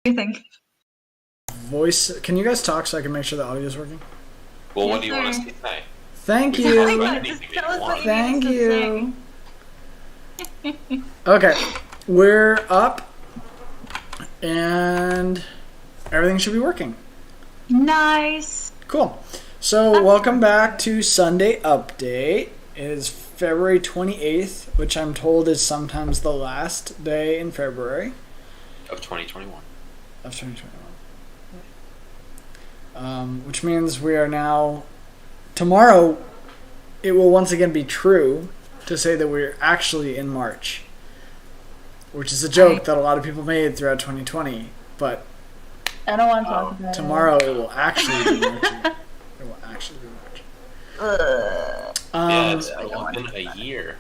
you think? Voice. Can you guys talk so I can make sure the audio is working? Well, Yes, what do you want us sir. to say? Thank We can talk you. about anything Tell us you what want. you Thank need us to you. Okay, we're up, and everything should be working. Nice. Cool. So, welcome back to Sunday Update. It is February 28th, which I'm told is sometimes the last day in February. Of 2021. Of 2021. Which means we are now... Tomorrow, it will once again be true to say that we're actually in March. Which is a joke that a lot of people made throughout 2020. But I don't want to talk about tomorrow it will actually be March. It will actually be March. Yeah, it's been a year.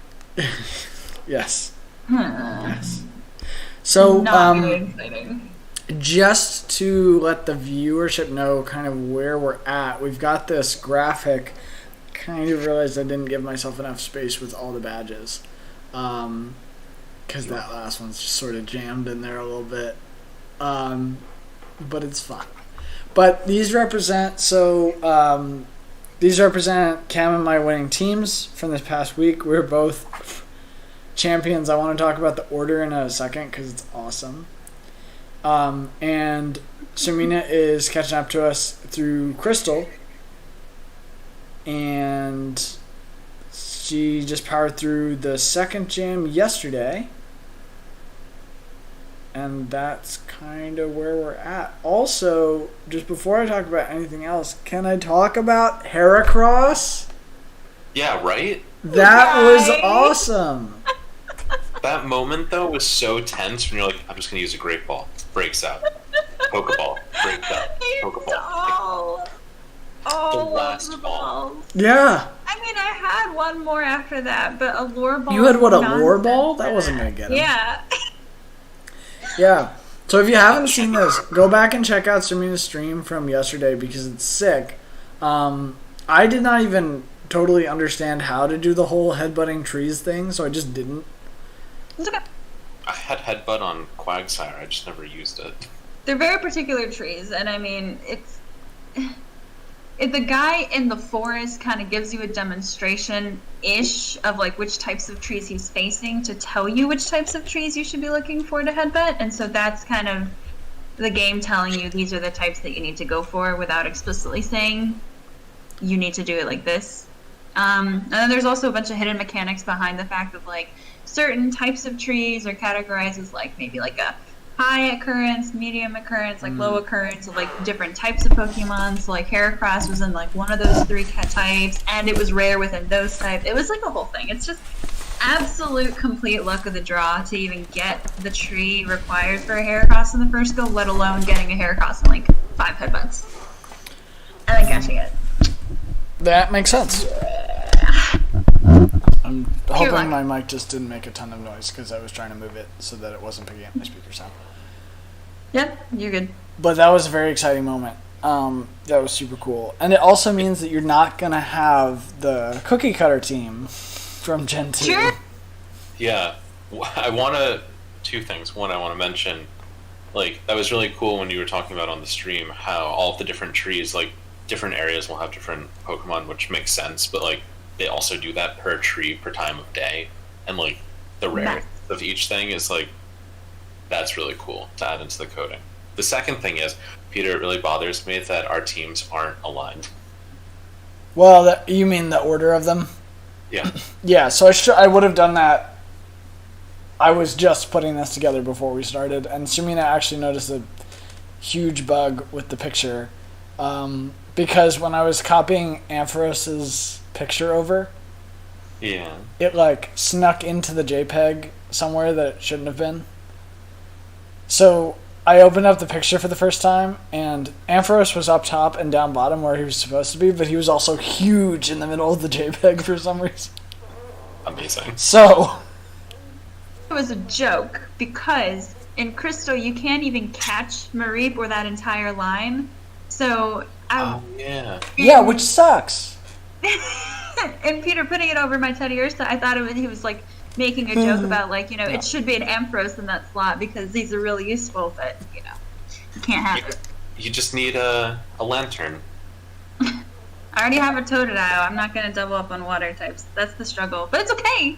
Yes. Yes. So, Not very exciting. just to let the viewership know kind of where we're at, we've got this graphic. Kind of realized I didn't give myself enough space with all the badges. Because that last one's just sort of jammed in there a little bit. But it's fine. But these represent, these represent Cam and my winning teams from this past week. We're both champions. I want to talk about the order in a second because it's awesome. And Sirmina is catching up to us through Crystal. And she just powered through the second gym yesterday. And that's kind of where we're at. Also, just before I talk about anything else, can I talk about Heracross? Yeah, right? That was awesome. That moment, though, was so tense when you're like, I'm just going to use a great ball. Breaks out. Pokeball. Breaks out. Pokeball. All last of the ball. balls. Yeah. I mean, I had one more after that, but a lure ball. You had what, a nonsense lure ball? for That wasn't going to get him. Yeah. Yeah. So if you haven't seen this, go back and check out Sirmina's stream from yesterday because it's sick. I did not even totally understand how to do the whole headbutting trees thing, so I just didn't. It's okay. I had Headbutt on Quagsire. I just never used it. They're very particular trees, and I mean, if the guy in the forest kind of gives you a demonstration-ish of like which types of trees he's facing to tell you which types of trees you should be looking for to headbutt, and so that's kind of the game telling you these are the types that you need to go for without explicitly saying you need to do it like this. And then there's also a bunch of hidden mechanics behind the fact of like certain types of trees are categorized as like maybe like a high occurrence, medium occurrence, like low occurrence of like different types of Pokemon. So like Heracross was in like one of those three types, and it was rare within those types. It was like a whole thing. It's just absolute complete luck of the draw to even get the tree required for a Heracross in the first go, let alone getting a Heracross in like 5 headbutts. And then catching it. That makes sense. I'm hoping luck. my mic just didn't make a ton of noise because I was trying to move it so that it wasn't picking up my speaker sound. Yep, you're good. But that was a very exciting moment. That was super cool. And it also means that you're not going to have the cookie cutter team from Gen 2. Sure. Yeah. I want to... Two things. One, I want to mention, like, that was really cool when you were talking about on the stream how all of the different trees, like, different areas will have different Pokemon, which makes sense, but, like, they also do that per tree, per time of day. And, like, the rarity of each thing is, like, that's really cool to add into the coding. The second thing is, Peter, it really bothers me that our teams aren't aligned. Well, you mean the order of them? Yeah. Yeah, so I would have done that. I was just putting this together before we started, and Sirmina actually noticed a huge bug with the picture. Because when I was copying Amphiros's picture over, Yeah. it like snuck into the JPEG somewhere that it shouldn't have been. So I opened up the picture for the first time, and Ampharos was up top and down bottom where he was supposed to be, but he was also huge in the middle of the JPEG for some reason. Amazing. So It was a joke because in Crystal you can't even catch Mareep or that entire line. So yeah, which sucks. and Peter putting it over my Teddy Ursa, I thought he was like making a joke about, like, you know, it should be an Ampharos in that slot because these are really useful, but, you know. Can't have it. You just need a lantern. I already have a Totodile. I'm not gonna double up on water types. That's the struggle. But it's okay.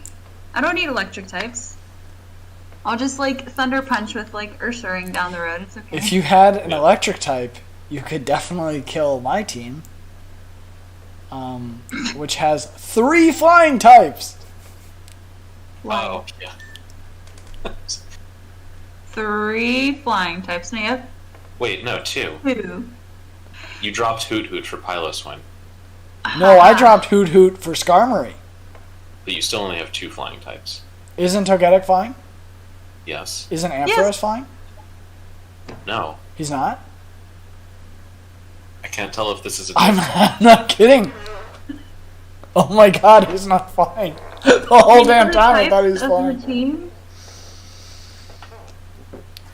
I don't need electric types. I'll just like Thunder Punch with like Ursaring down the road. It's okay. If you had an electric type, you could definitely kill my team, which has 3 flying types. Oh, yeah. 3 flying types. Yep. Wait, no, 2. 2. You dropped Hoot Hoot for Piloswine, No, I dropped Hoot Hoot for Skarmory. but you still only have 2 flying types. Isn't Togetic flying? Yes. Isn't Ampharos Yes. flying? No. He's not? I can't tell if this is a I'm not kidding. Oh my god, he's not flying. The whole damn time I thought he was flying. Team?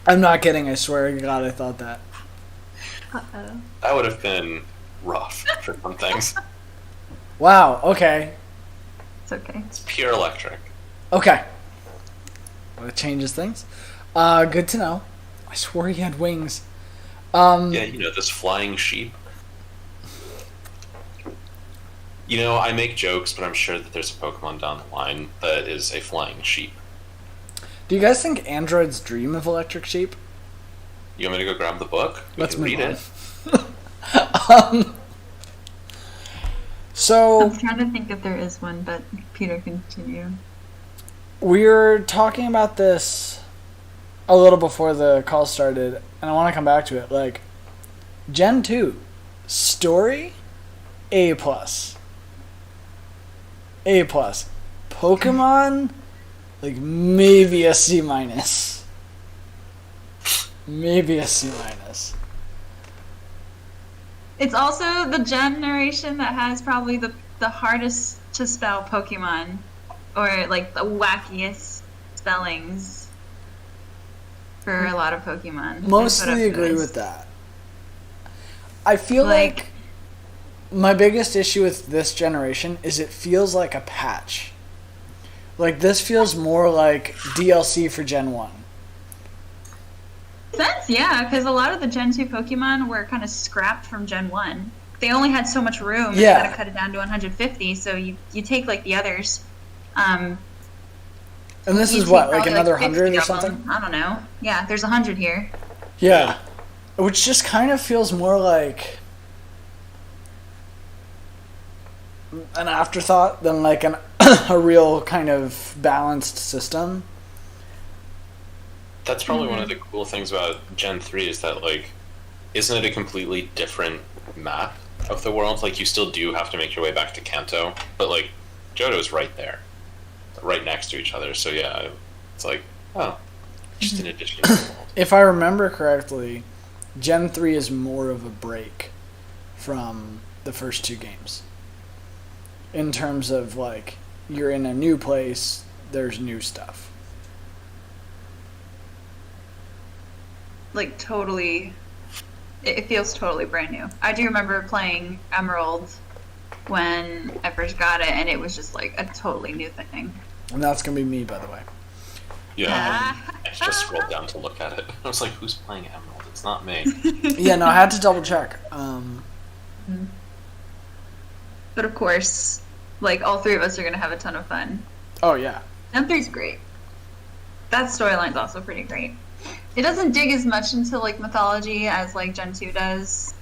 I'm not kidding, I swear to god I thought that. Uh-oh. That would have been rough for some things. Wow, okay. It's okay. It's pure electric. Okay. Well, it changes things. Good to know. I swore he had wings. Yeah, you know, this flying sheep. You know, I make jokes, but I'm sure that there's a Pokemon down the line that is a flying sheep. Do you guys think androids dream of electric sheep? You want me to go grab the book? We Let's can move read on. it. So I'm trying to think if there is one, but Peter, continue. we're talking about this a little before the call started, and I want to come back to it. Like, Gen 2, story, A+. A+. Pokemon, like, maybe a C-. Maybe a C-. It's also the generation that has probably the hardest to spell Pokemon, or like the wackiest spellings for a lot of Pokemon. Mostly agree with that. I feel like my biggest issue with this generation is it feels like a patch. Like, this feels more like DLC for Gen 1. Sense, yeah, because a lot of the Gen 2 Pokemon were kind of scrapped from Gen 1. They only had so much room, and Yeah. they had to cut it down to 150, so you take like the others. And this you is what, take like probably, another 50 100 or of something? them. I don't know. Yeah, there's 100 here. Yeah. Which just kind of feels more like an afterthought than like a real kind of balanced system. That's probably one of the cool things about Gen 3 is that, like, isn't it a completely different map of the world? Like, you still do have to make your way back to Kanto, but, like, Johto's right there. Right next to each other, so yeah, it's like, oh, just an addition to the world. If I remember correctly, Gen 3 is more of a break from the first 2 games. In terms of, like, you're in a new place, there's new stuff. Like, totally, it feels totally brand new. I do remember playing Emerald when I first got it, and it was just like a totally new thing. And that's going to be me, by the way. Yeah, I just scrolled down to look at it. I was like, who's playing Emerald? It's not me. Yeah, no, I had to double check. But of course, like, all 3 of us are going to have a ton of fun. Oh, yeah. Gen 3's great. That storyline's also pretty great. It doesn't dig as much into, like, mythology as, like, Gen 2 does.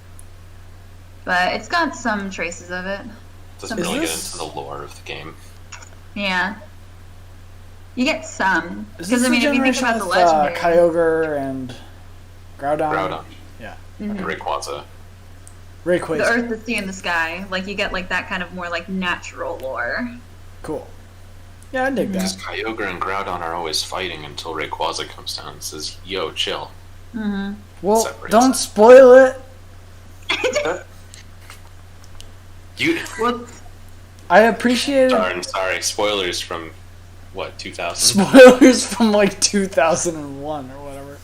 But it's got some traces of it. Doesn't Is really get this- into the lore of the game. Yeah. You get some. Is Because, this I mean, the if you think generation about the with, legendary... Kyogre and Groudon? Groudon, Yeah. and Rayquaza. The Rayquaza. earth, the sea, and the sky. Like, you get, like, that kind of more, like, natural lore. Cool. Yeah, I dig Because that. Kyogre and Groudon are always fighting until Rayquaza comes down and says, yo, chill. Mm-hmm. Well, separates don't it. spoil it. You... Whoops. I appreciate Darn, sorry. Spoilers from, what, 2000? spoilers from like 2001 or whatever.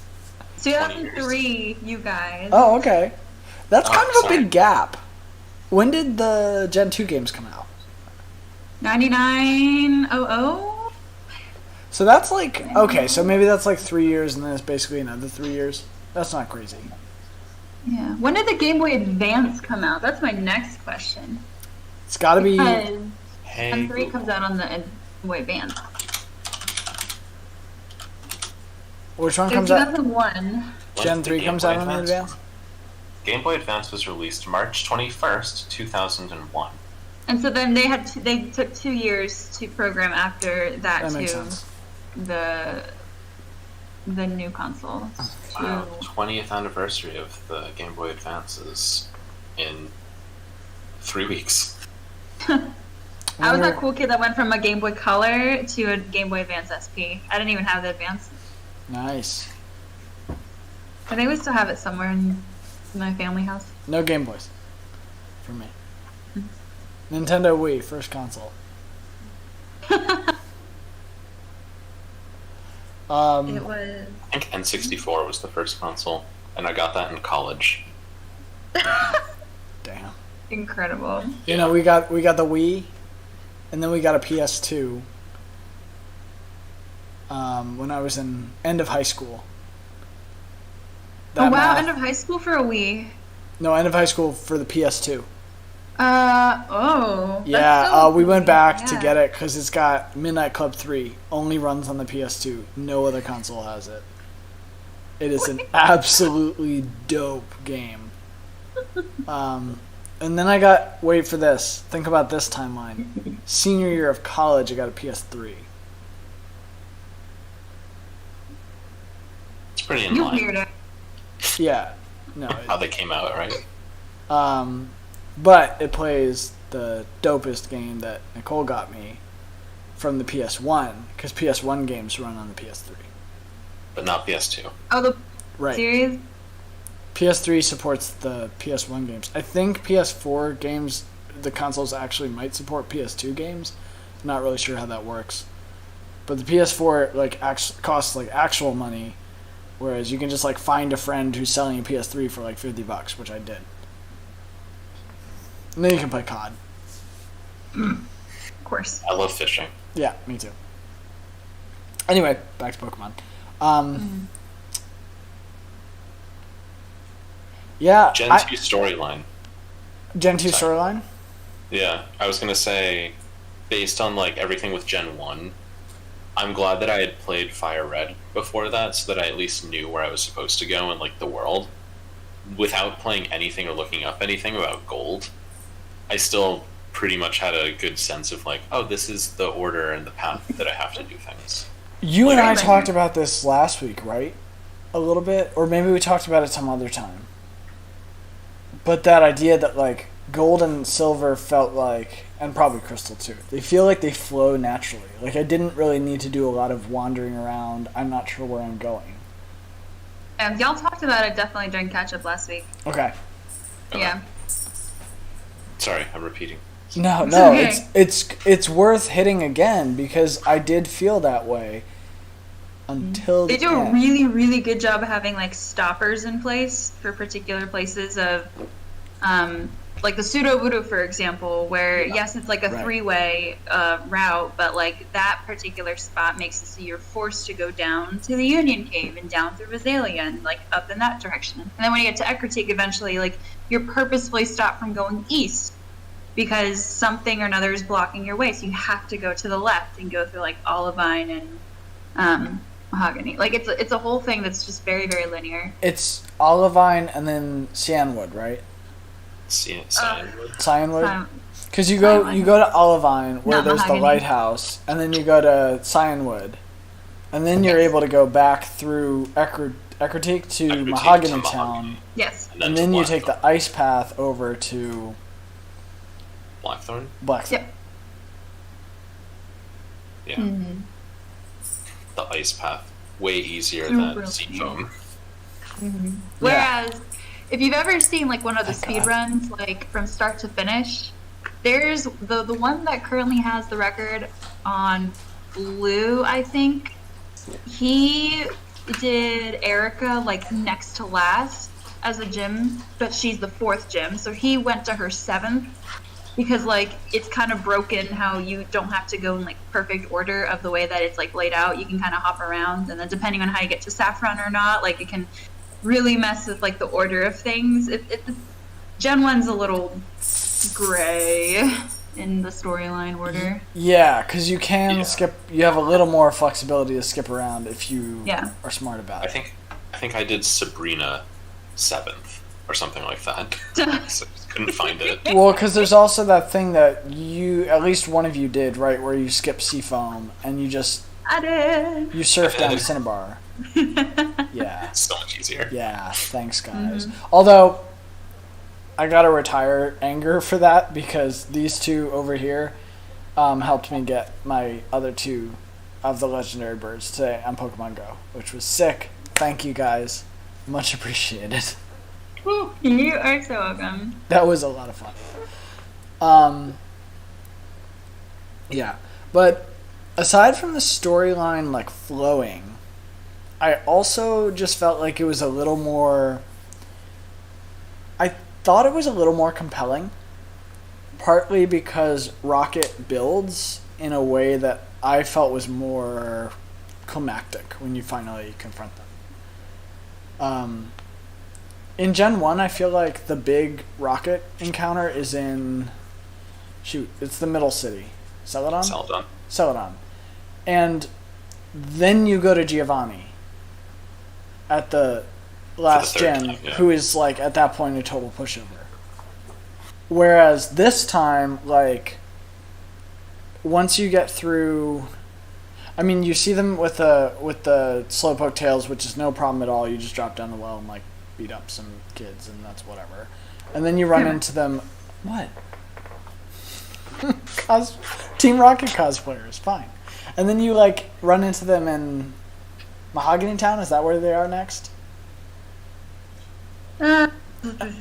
2003, you guys. Oh, okay. That's Oh, kind of a sorry. big gap. When did the Gen 2 games come out? 9900? So that's like, okay, so maybe that's like 3 years and then it's basically another 3 years. That's not crazy. Yeah. When did the Game Boy Advance come out? That's my next question. It's got to be. Because Hey, Gen 3 Google. comes out on the Game Boy Advance. Which one So comes out? 2001. When Gen did the 3 Game comes Boy out on the Advance? Game Boy Advance was released March 21st, 2001. And so then they took 2 years to program after that, That to makes sense. the new console. Wow, 20th anniversary of the Game Boy Advance is in 3 weeks. I was that cool kid that went from a Game Boy Color to a Game Boy Advance SP. I didn't even have the Advance. Nice. I think we still have it somewhere in my family house. No Game Boys. For me. Nintendo Wii, first console. It was. I think N64 was the first console, and I got that in college. Damn. Incredible. You know, we got the Wii, and then we got a PS2. When I was in end of high school. Oh wow, math- end of high school for a Wii. No, end of high school for the PS2. Oh. that's Yeah, so we went cool. back to Yeah. get it because it's got Midnight Club 3. Only runs on the PS2. No other console has it. It is an absolutely dope game. And then I got, wait for this. Think about this timeline. Senior year of college, I got a PS3. It's pretty in You line weirdo. Yeah. No. how they came out, right? But it plays the dopest game that Nicole got me from the PS1, because PS1 games run on the PS3. But not PS2. Oh, the Right. series? PS3 supports the PS1 games. I think PS4 games, the consoles actually might support PS2 games. I'm not really sure how that works. But the PS4 costs like actual money, whereas you can just like find a friend who's selling a PS3 for like $50, which I did. And then you can play COD. Of course. I love fishing. Yeah, me too. Anyway, back to Pokemon. Yeah, Gen 2 storyline. Gen 2 Sorry. storyline? Yeah, I was gonna say, based on like everything with Gen 1, I'm glad that I had played Fire Red before that, so that I at least knew where I was supposed to go in like the world. Without playing anything or looking up anything about Gold, I still pretty much had a good sense of like, oh, this is the order and the path that I have to do things. You and I Right. talked about this last week, right? A little bit? Or maybe we talked about it some other time. But that idea that, like, gold and silver felt like, and probably crystal too, they feel like they flow naturally. Like, I didn't really need to do a lot of wandering around. I'm not sure where I'm going. Y'all talked about it definitely during catch up last week. Okay. Okay. Yeah. Sorry, I'm repeating. No, It's no, okay. it's worth hitting again because I did feel that way until They the do a end. really, really good job of having like stoppers in place for particular places of, like the pseudo voodoo, for example, where yes, it's like a Right. three-way route, but like that particular spot makes it so you're forced to go down to the Union Cave and down through Visalia and like up in that direction. And then when you get to Ecruteak, eventually, like you're purposefully stopped from going east because something or another is blocking your way, so you have to go to the left and go through like Olivine and Mahogany. Like it's a whole thing that's just very, very linear. It's Olivine and then Cyanwood, right? Cyanwood. Cyanwood? Because you go to Olivine where Not there's Mahogany. the lighthouse, and then you go to Cyanwood, and then you're Yes. able to go back through Ecruteak to Ecruteak Mahogany to Town, Mahogany. Yes. and to then you take Blackthorn. the ice path over to Blackthorn? Blackthorn. Yep. Yeah. Mm-hmm. The ice path. Way easier Super than Seafoam. Whereas, if you've ever seen like one of the Thank speed God. runs, like from start to finish, there's the one that currently has the record on Blue, I think. He did Erica like next to last as a gym, but she's the 4th gym, so he went to her 7th because like it's kind of broken how you don't have to go in like perfect order of the way that it's like laid out. You can kind of hop around, and then depending on how you get to Saffron or not, like it can really mess with like the order of things. Gen 1's a little gray in the storyline order. Yeah, because you can skip. You have a little more flexibility to skip around if you are smart about it. I think I did Sabrina 7th or something like that. So I just couldn't find it. Well, because there's also that thing that at least one of you did, right, where you skip Seafoam and you just I did. You surf down Cinnabar. Yeah. It's so much easier. Yeah, thanks guys. Although I gotta retire anger for that because these two over here helped me get my other two of the legendary birds today on Pokemon Go, which was sick. Thank you guys. Much appreciated. You are so welcome. That was a lot of fun. Yeah. But aside from the storyline like flowing, I also just felt like it was a little more... I thought it was a little more compelling, partly because Rocket builds in a way that I felt was more climactic when you finally confront them. In Gen 1, I feel like the big Rocket encounter is in... Shoot, it's the middle city. Celadon? Celadon. And then you go to Giovanni at the last gen, who is, like, at that point a total pushover. Whereas this time, like, once you get through... I mean, you see them with the Slowpoke tails, which is no problem at all. You just drop down the well and, like, beat up some kids, and that's whatever. And then you run into them... What? Team Rocket cosplayers, fine. And then you, like, run into them in Mahogany Town? Is that where they are next? And,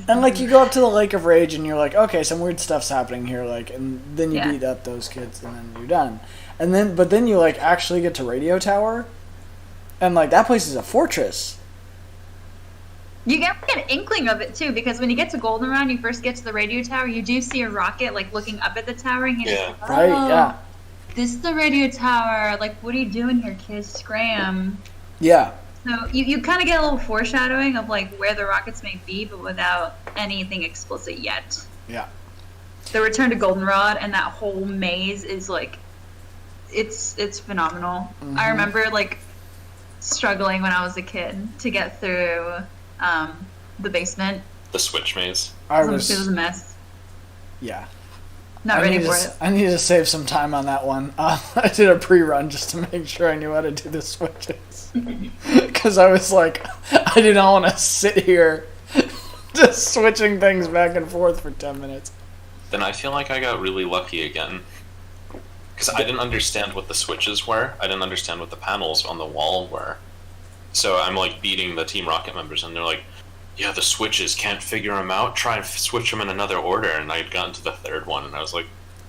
like, you go up to the Lake of Rage, and you're like, okay, some weird stuff's happening here, like, and then you beat up those kids, and then you're done. But then you, like, actually get to Radio Tower, and, like, that place is a fortress. You get like an inkling of it too, because when you get to Goldenrod, you first get to the radio tower, you do see a Rocket like looking up at the tower, and he's like, "Oh, this is the radio tower. Like, what are you doing here, kids? Scram!" Yeah. So you kind of get a little foreshadowing of like where the Rockets may be, but without anything explicit yet. Yeah. The return to Goldenrod and that whole maze is like, it's phenomenal. Mm-hmm. I remember like struggling when I was a kid to get through. The basement. The switch maze. It was a mess. Yeah. Not ready for it. I need to save some time on that one. I did a pre-run just to make sure I knew how to do the switches. Because I was like, I did not want to sit here just switching things back and forth for 10 minutes. Then I feel like I got really lucky again. Because I didn't understand what the switches were. I didn't understand what the panels on the wall were. So I'm like beating the Team Rocket members, and they're like, yeah, the switches, can't figure them out, try and switch them in another order. And I'd gotten to the third one, and I was like,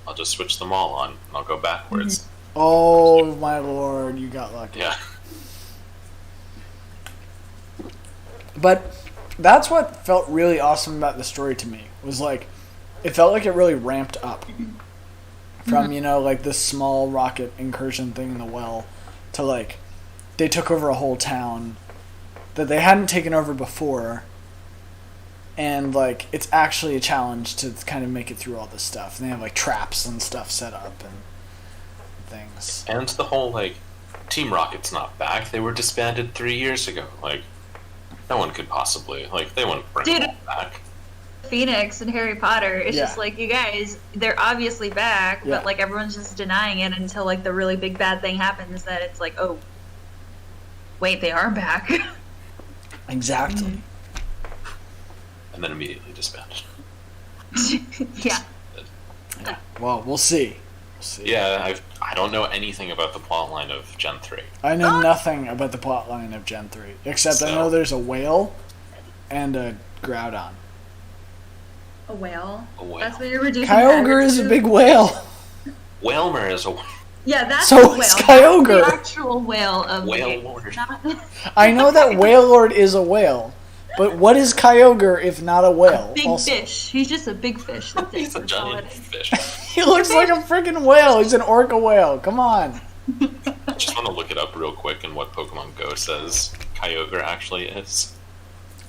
I'll just switch them all on, and I'll go backwards. Oh my lord, you got lucky. Yeah. But that's what felt really awesome about the story to me, was like, it felt like it really ramped up from, you know, like this small Rocket incursion thing in the well to like, they took over a whole town that they hadn't taken over before, and like it's actually a challenge to kind of make it through all this stuff. And they have like traps and stuff set up and things. And the whole like Team Rocket's not back. They were disbanded 3 years ago. Like no one could possibly they wouldn't bring them back. Phoenix and Harry Potter. It's just like, you guys, they're obviously back, but like everyone's just denying it until like the really big bad thing happens that it's like, oh. Wait, they are back. Exactly. And then immediately disbanded. Yeah. Well, we'll see. Yeah, I don't know anything about the plotline of Gen 3. I know nothing about the plotline of Gen 3, except I know there's a whale and a Groudon. A whale? A whale. That's what you're reducing. Kyogre is a big whale. Whalmer is a whale. Yeah, that's so the whale. It's Kyogre. That's the actual whale of Whale Lord. I know that Wailord is a whale, but what is Kyogre if not a whale? A big fish. He's just a big fish. He's a giant fish. He looks like a freaking whale. He's an orca whale. Come on. I just want to look it up real quick and what Pokemon Go says Kyogre actually is.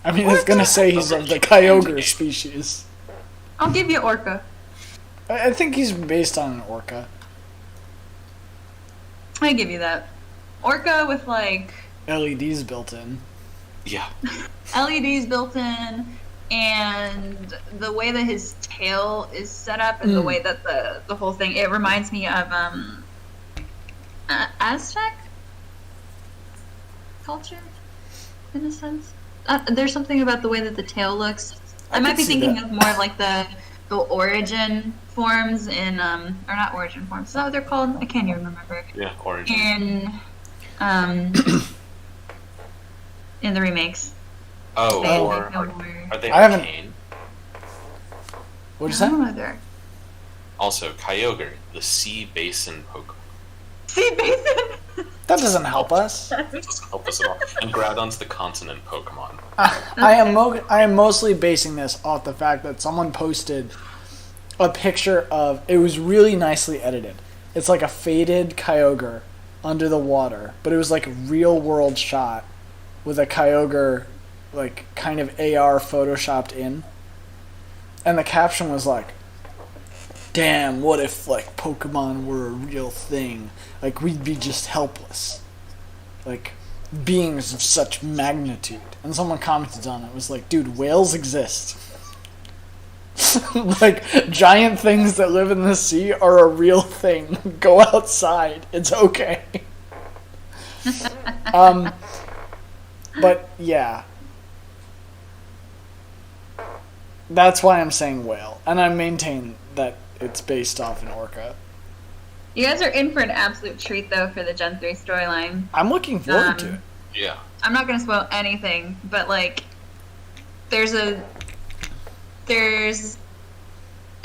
I mean, it's gonna say he's of the Kyogre species. I'll give you Orca. I think he's based on an orca. I give you that. Orca with like LEDs built in. Yeah. LEDs built in, and the way that his tail is set up, and the way that the whole thing, it reminds me of Aztec culture, in a sense. There's something about the way that the tail looks. I might be thinking of more of like the origin forms in or not origin forms. Is that what they're called? I can't even remember. Yeah, origin. In the remakes. Oh, or are they I haven't- arcane? What'd you say? There. Also, Kyogre, the sea basin Pokemon. Sea basin. That doesn't help us. That doesn't help us at all. And Groudon's the continent Pokemon. I am mostly basing this off the fact that someone posted a picture of, it was really nicely edited. It's like a faded Kyogre under the water, but it was like a real world shot with a Kyogre like kind of AR photoshopped in. And the caption was like, damn, what if like Pokemon were a real thing? Like we'd be just helpless. Like beings of such magnitude. And someone commented on it, was like, dude, whales exist. Like giant things that live in the sea are a real thing. Go outside. It's okay. But yeah. That's why I'm saying whale. And I maintain that it's based off an orca. You guys are in for an absolute treat, though, for the Gen 3 storyline. I'm looking forward to it. Yeah. I'm not going to spoil anything, but, like, there's a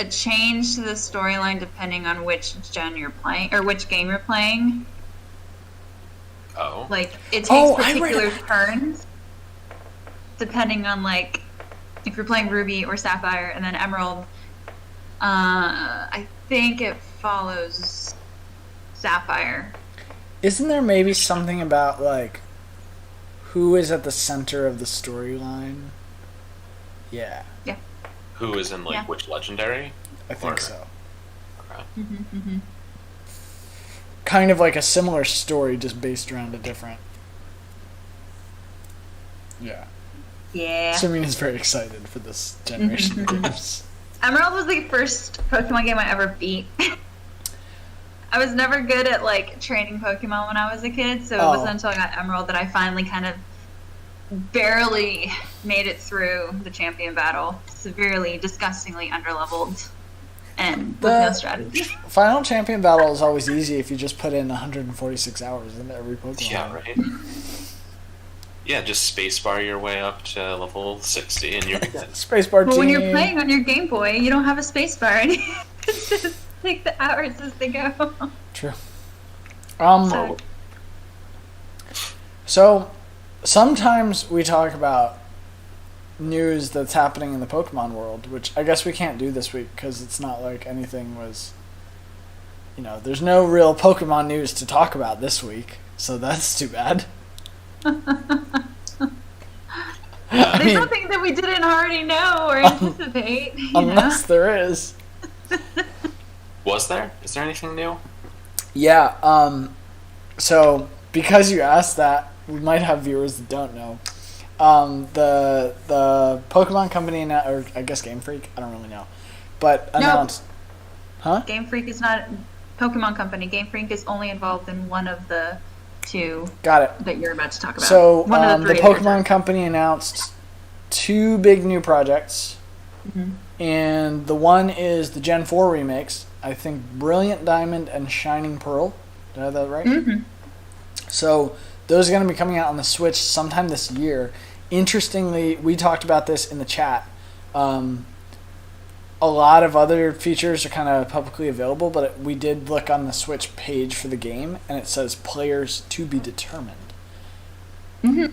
change to the storyline depending on which gen you're playing, or which game you're playing. Oh. Like, it takes particular turns depending on, like, if you're playing Ruby or Sapphire, and then Emerald. I think it follows Sapphire. Isn't there maybe something about, like, who is at the center of the storyline? Yeah. Yeah. Who is in, like, which legendary? I think so. Okay. Kind of like a similar story, just based around a different... Yeah. Yeah. Sirmina's very excited for this generation of games. Emerald was the first Pokemon game I ever beat. I was never good at, like, training Pokemon when I was a kid, so it wasn't until I got Emerald that I finally kind of barely made it through the champion battle. Severely, disgustingly underleveled, and with no strategy. Final champion battle is always easy if you just put in 146 hours into every Pokemon. Yeah, right? Yeah, just spacebar your way up to level 60 and you're good. Spacebar Well, team. when you're playing on your Game Boy, you don't have a spacebar, and it's just take the hours as they go. True. Sorry. So, sometimes we talk about news that's happening in the Pokemon world, which I guess we can't do this week because it's not like anything was... You know, there's no real Pokemon news to talk about this week, so that's too bad. There's nothing that we didn't already know or anticipate. Unless there is. Was there? Is there anything new? Yeah, so because you asked that, we might have viewers that don't know. The Pokemon company, or I guess Game Freak, I don't really know, but announced... Huh? Game Freak is not Pokemon company. Game Freak is only involved in one of the two. Got it. That you're about to talk about. So one of the three Pokemon company announced 2 big new projects, and the one is the Gen 4 remakes. I think Brilliant Diamond and Shining Pearl. Did I have that right? Mm-hmm. So those are going to be coming out on the Switch sometime this year. Interestingly, we talked about this in the chat. A lot of other features are kind of publicly available, but we did look on the Switch page for the game, and it says players to be determined.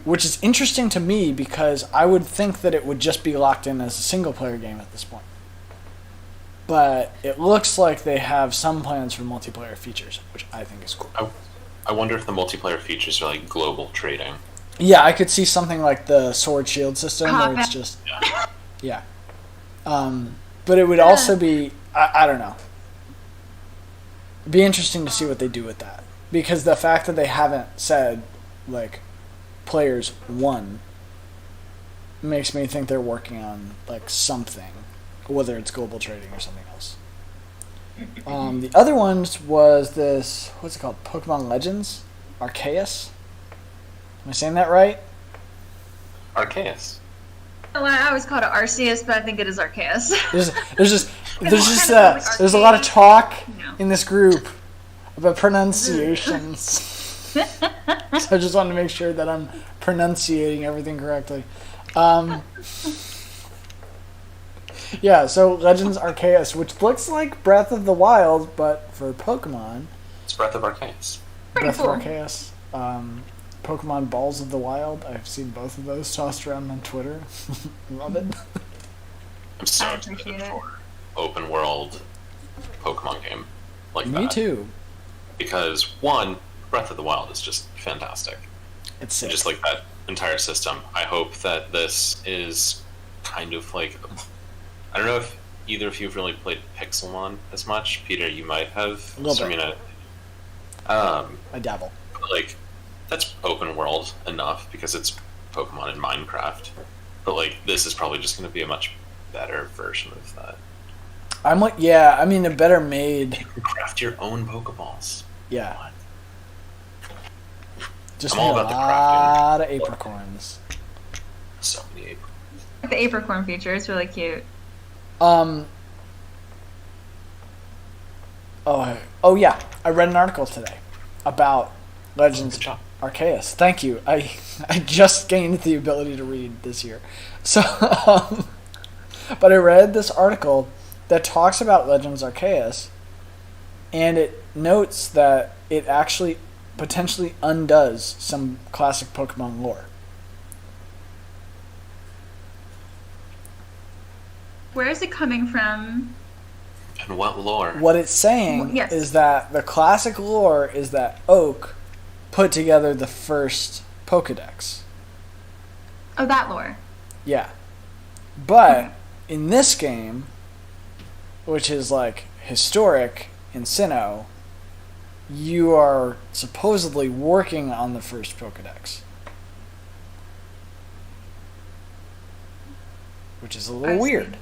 Which is interesting to me because I would think that it would just be locked in as a single-player game at this point. But it looks like they have some plans for multiplayer features, which I think is cool. I wonder if the multiplayer features are like global trading. Yeah, I could see something like the sword shield system where it's just yeah. But it would also be I don't know. It'd be interesting to see what they do with that, because the fact that they haven't said like players 1 makes me think they're working on like something, whether it's global trading or something else. The other ones was this, what's it called? Pokemon Legends Arceus. Am I saying that right? Arceus. Well, I always call it Arceus, but I think it is Arceus. There's a lot of talk No. in this group about pronunciations. So I just wanted to make sure that I'm pronunciating everything correctly. Yeah, so Legends Arceus, which looks like Breath of the Wild, but for Pokemon. It's Breath of Arceus. Pretty Breath cool. of Arceus. Pokemon Balls of the Wild. I've seen both of those tossed around on Twitter. Love it. I'm so I excited appreciate it. for open world Pokemon game like that. Me too. Because one, Breath of the Wild is just fantastic. It's sick. And just like that entire system. I hope that this is kind of like, I don't know if either of you have really played Pixelmon as much. Peter, you might have. A little bit. Sirmina. I dabble. But like, that's open world enough because it's Pokemon and Minecraft. But like, this is probably just going to be a much better version of that. I'm like, yeah, I mean, a better made. You can craft your own Pokeballs. Yeah. What? Just I'm all need a about the lot crafting. of apricorns. So many April. The apricorn feature is really cute. Oh yeah, I read an article today about Legends Good job. Arceus. Thank you. I just gained the ability to read this year. So, but I read this article that talks about Legends Arceus, and it notes that it actually potentially undoes some classic Pokemon lore. Where is it coming from? And what lore? What it's saying Yes. is that the classic lore is that Oak put together the first Pokedex. Oh, that lore. Yeah. But in this game, which is like historic in Sinnoh, you are supposedly working on the first Pokedex. Which is a I little see. weird.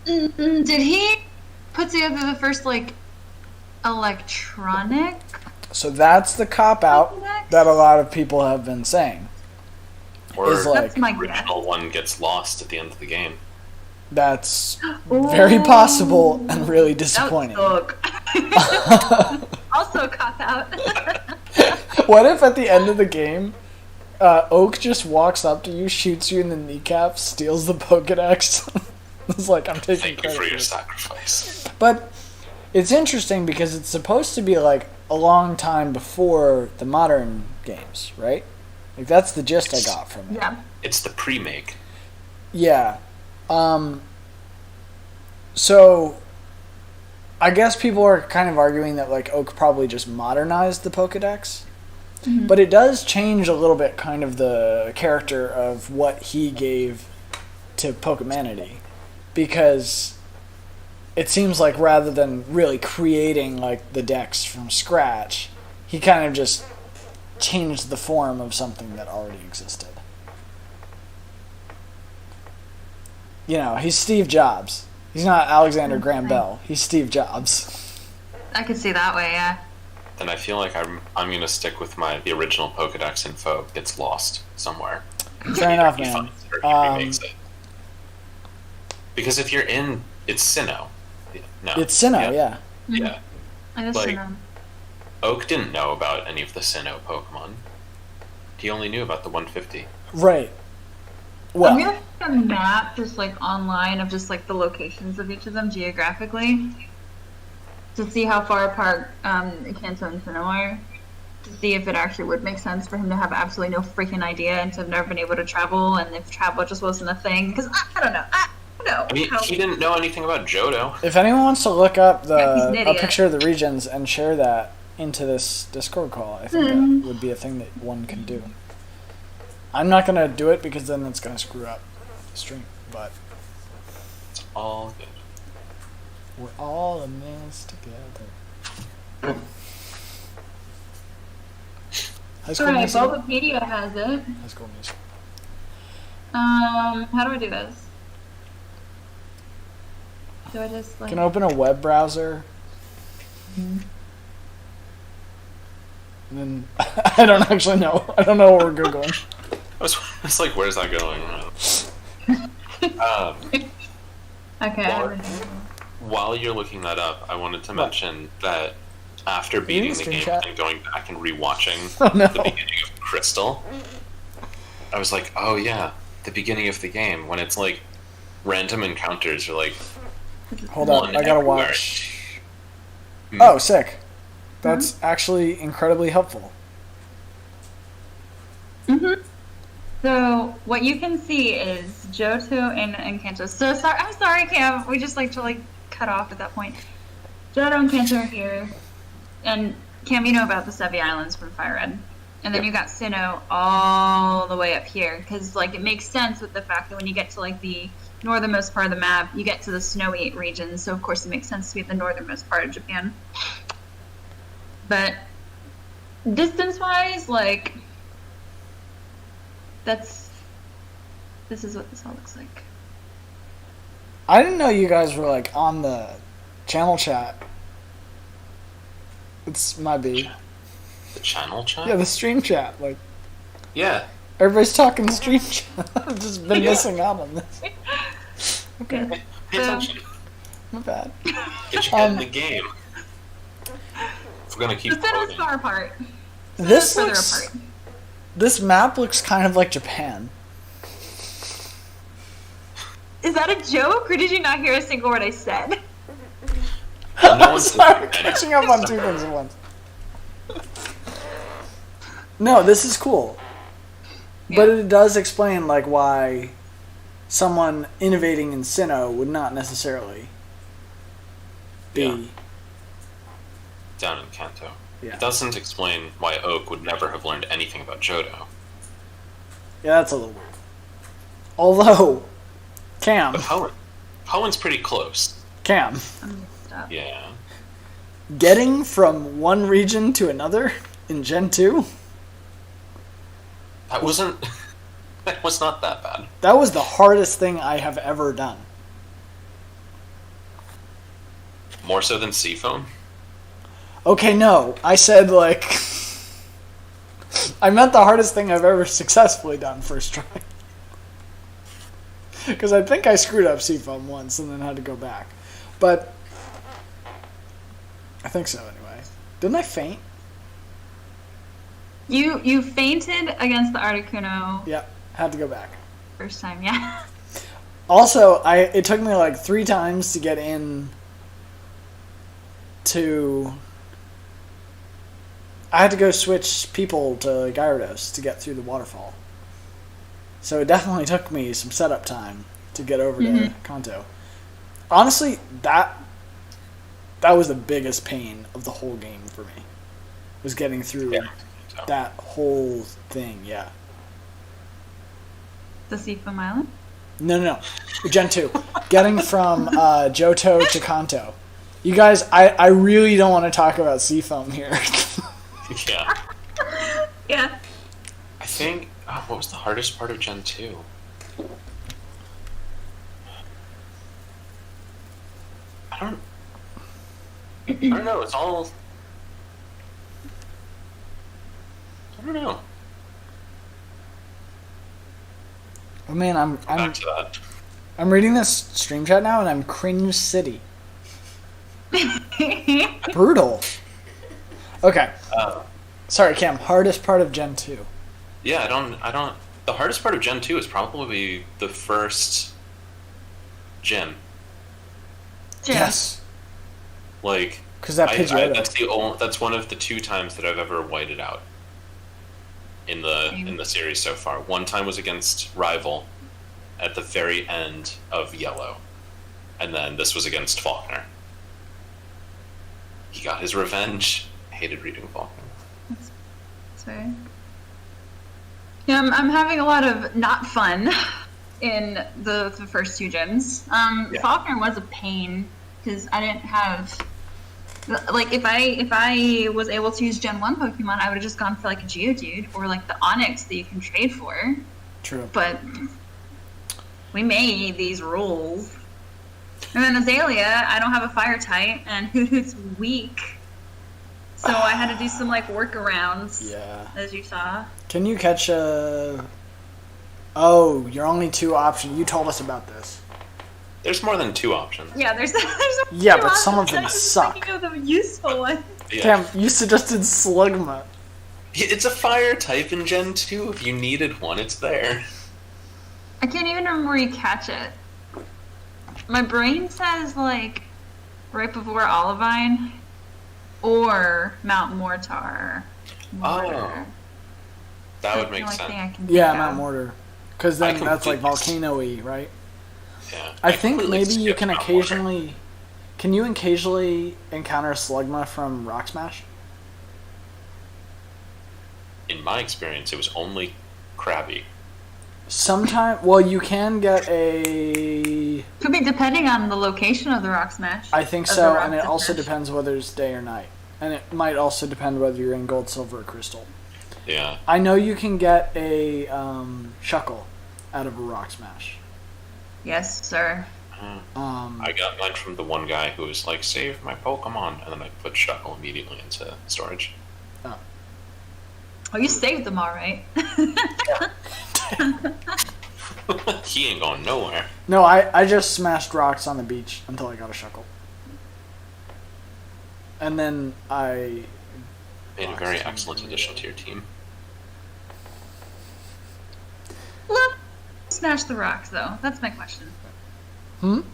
Did he put together the first, like, electronic? So that's the cop-out Pokedex? that a lot of people have been saying. Or is like- That's my the guess. original one gets lost at the end of the game. That's very possible and really disappointing. That would suck. Also cop out. What if at the end of the game, Oak just walks up to you, shoots you in the kneecap, steals the Pokedex? It's like, I'm taking Thank you credit for for your this. sacrifice. But it's interesting because it's supposed to be like a long time before the modern games, right? Like that's the gist I got from it. Yeah. It's the pre-make. Yeah. So I guess people are kind of arguing that like Oak probably just modernized the Pokedex. But it does change a little bit kind of the character of what he gave to Pokemanity. Because it seems like rather than really creating like the decks from scratch, he kind of just changed the form of something that already existed. You know, he's Steve Jobs. He's not Alexander Graham Bell. He's Steve Jobs. I could see that way, yeah. Then I feel like I'm gonna stick with the original Pokedex info gets lost somewhere. Fair enough, He man. finds it or he remakes it. Because if you're in, it's Sinnoh. No, It's Sinnoh, yeah. Yeah. I guess Like- so. Oak didn't know about any of the Sinnoh Pokemon. He only knew about the 150. Right. I'm Well, gonna make a map just like online of just like the locations of each of them geographically to see how far apart Kanto and Sinnoh are. To see if it actually would make sense for him to have absolutely no freaking idea and to have never been able to travel, and if travel just wasn't a thing. Because I don't know. I don't know. I mean, how- he didn't know anything about Johto. if anyone wants to look up Yeah, he's an a idiot. picture of the regions and share that into this Discord call. I think that would be a thing that one can do. I'm not gonna do it because then it's gonna screw up the stream. But It's all good. we're all in this together. High School Sorry, Musical. Bulbapedia has it. High School Musical. How do I do this? Do I just like? Can open a web browser. And then I don't actually know. I don't know where we're going. It's like, where's that going? Okay. While you're looking that up, I wanted to mention that after beating the game and going back and rewatching the beginning of Crystal, I was like, oh yeah, the beginning of the game when it's like random encounters or like. Hold on, I gotta everywhere. watch. Oh, sick. That's actually incredibly helpful. So what you can see is Johto and Kanto. So sorry, I'm sorry, Cam. We just like to like cut off at that point. Johto and Kanto are here, and Cam, you know about the Sevi Islands from Fire Red, and then you got Sinnoh all the way up here because like it makes sense with the fact that when you get to like the northernmost part of the map, you get to the snowy region. So of course it makes sense to be at the northernmost part of Japan. But distance-wise, like. This is what this all looks like. I didn't know you guys were like on the channel chat. It's my B. The channel chat? Yeah, the stream chat. Like, Yeah. everybody's talking stream chat. I've just been missing out on this. Okay, Pay attention. my bad. Get your head in the game. If we're gonna keep The Sinnoh's quoting. far apart. This Further looks. apart. This map looks kind of like Japan. Is that a joke, or did you not hear a single word I said? Well, no I'm one's sorry, listening. catching up on two things at once. No, this is cool. But it does explain like why someone innovating in Sinnoh would not necessarily be. Yeah. Down in Kanto. Yeah. It doesn't explain why Oak would never have learned anything about Johto. Yeah, that's a little weird. Although, Cam, But Hoen's pretty close. Cam, Stop. Yeah. getting from one region to another in Gen 2, That wasn't... that was not that bad. that was the hardest thing I have ever done. More so than Seafoam? Okay, no, I said like... I meant the hardest thing I've ever successfully done first try. Because I think I screwed up Seafoam once and then had to go back. But... I think so anyway. Didn't I faint? You fainted against the Articuno Yep, had to go back. first time, yeah. Also, it took me like 3 times to get in to... I had to go switch people to Gyarados to get through the waterfall. So it definitely took me some setup time to get over to Kanto. Honestly, that was the biggest pain of the whole game for me. Was getting through that whole thing, yeah. The Seafoam Island? No. Gen 2. Getting from Johto to Kanto. You guys, I really don't want to talk about Seafoam here. Yeah. Yeah. I think... what was the hardest part of Gen 2? I don't know. It's all... I don't know. Oh man, I'm Back to that. I'm reading this stream chat now and I'm cringe city. Brutal. Okay. Sorry, Cam. Hardest part of Gen 2. Yeah, I don't... The hardest part of Gen 2 is probably the first gym. Yes. Like... Because that Pidgeotto. That's one of the 2 times that I've ever whited out in the series so far. One time was against Rival at the very end of Yellow, and then this was against Faulkner. He got his revenge, hated reading Falcon. That's fair. Yeah, I'm having a lot of not fun in the first 2 gens. Yeah. Falkner was a pain because I didn't have, like, if I was able to use Gen 1 Pokemon, I would have just gone for like a Geodude or like the Onyx that you can trade for. True. But we made these rules. And then Azalea, I don't have a fire type, and Hoothoot's weak. So I had to do some like workarounds. Yeah. As you saw. Can you catch a... Oh, you're only 2 options. You told us about this. There's more than 2 options. Yeah, there's Yeah, two but some of options. them I was suck. thinking of the useful one. Yeah. Damn, you suggested Slugma. It's a fire type in Gen 2. If you needed one, it's there. I can't even remember where you catch it. My brain says like right before Olivine or Mount Mortar. Oh. That would make sense. Yeah, Mount Mortar. Because then I that's like completely- volcano-y, right? Yeah. I think completely maybe you skipped can Mount Mortar. occasionally... Can you occasionally encounter Slugma from Rock Smash? In my experience, it was only Krabby. Sometime... Well, you can get a... Could be depending on the location of the Rock Smash. I think Of so, the Rock and it also Smash. depends whether it's day or night. And it might also depend whether you're in Gold, Silver, or Crystal. Yeah. I know you can get a Shuckle out of a Rock Smash. Yes, sir. I got mine from the one guy who was like, save my Pokemon, and then I put Shuckle immediately into storage. Oh, you saved them all right. He ain't going nowhere. No, I just smashed rocks on the beach until I got a Shuckle. And then I... Made a very excellent addition to your team. Look, smash the rocks though. That's my question. When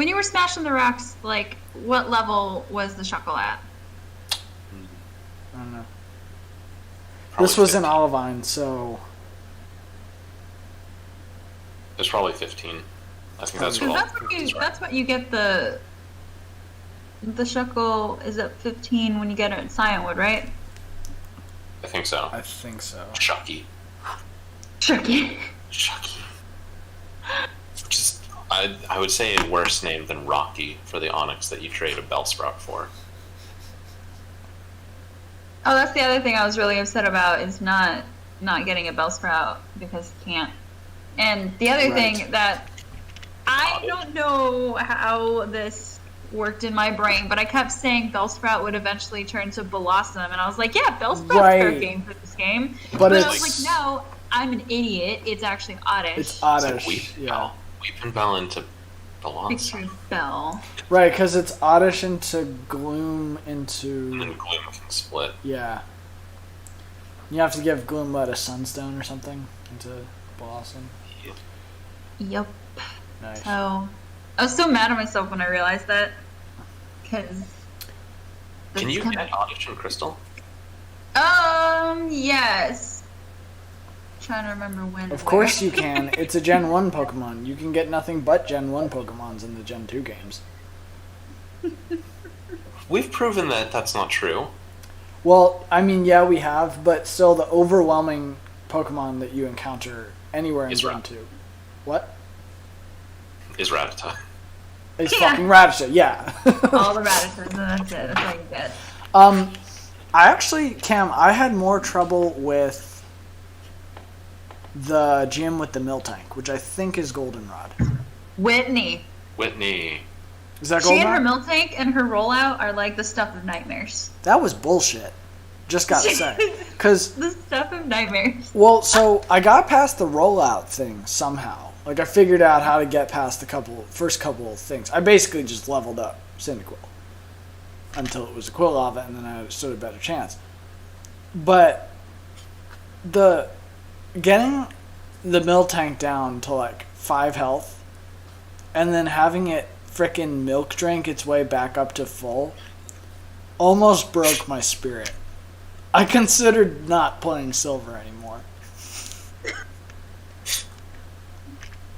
you were smashing the rocks, like, what level was the Shuckle at? I don't know. Probably This was in 15. Olivine, so... It was probably 15. I think that's what all That's what you get the Shuckle is at 15 when you get it at Cyanwood, right? I think so. I think so. Shucky. Shucky. Shucky. Just, I would say a worse name than Rocky for the Onyx that you trade a Bellsprout for. Oh, that's the other thing I was really upset about is not getting a Bellsprout because you can't. And the other Right. thing that I don't know how this worked in my brain, but I kept saying Bellsprout would eventually turn to Blossom, and I was like, yeah, Bellsprout's fair Right. game for this game. But But I it's... was like, no, I'm an idiot. It's actually Oddish. It's It's Oddish, like yeah. Weeping Bell into Balance. Picture Bell. Right, because it's Oddish into Gloom And into... then Gloom can split. Yeah. You have to give Gloom, what, a Sunstone or something into Blossom? Yep. Nice. So I was so mad at myself when I realized that. Because. Can you get Oddish and Crystal? Yes. Trying to remember when. Of course you can. It's a Gen 1 Pokemon. You can get nothing but Gen 1 Pokemons in the Gen 2 games. We've proven that that's not true. Well, I mean, yeah, we have, but still the overwhelming Pokemon that you encounter anywhere in Is Gen Rat- 2. What? Is Rattata. It's Yeah. fucking Rattata, yeah. All the Radishes, and that's it. That's all you get. I actually, Cam, I had more trouble with the gym with the Miltank, which I think is Goldenrod. Whitney. Whitney. Is that She and her Goldenrod? Miltank and her rollout are like the stuff of nightmares. That was bullshit. Just gotta say. Because, The stuff of nightmares. well, so I got past the rollout thing somehow. Like, I figured out how to get past the first couple of things. I basically just leveled up Cyndaquil until it was a Quilava, and then I stood a better chance. But getting the Miltank down to like 5 health, and then having it frickin' milk drink its way back up to full, almost broke my spirit. I considered not playing Silver anymore.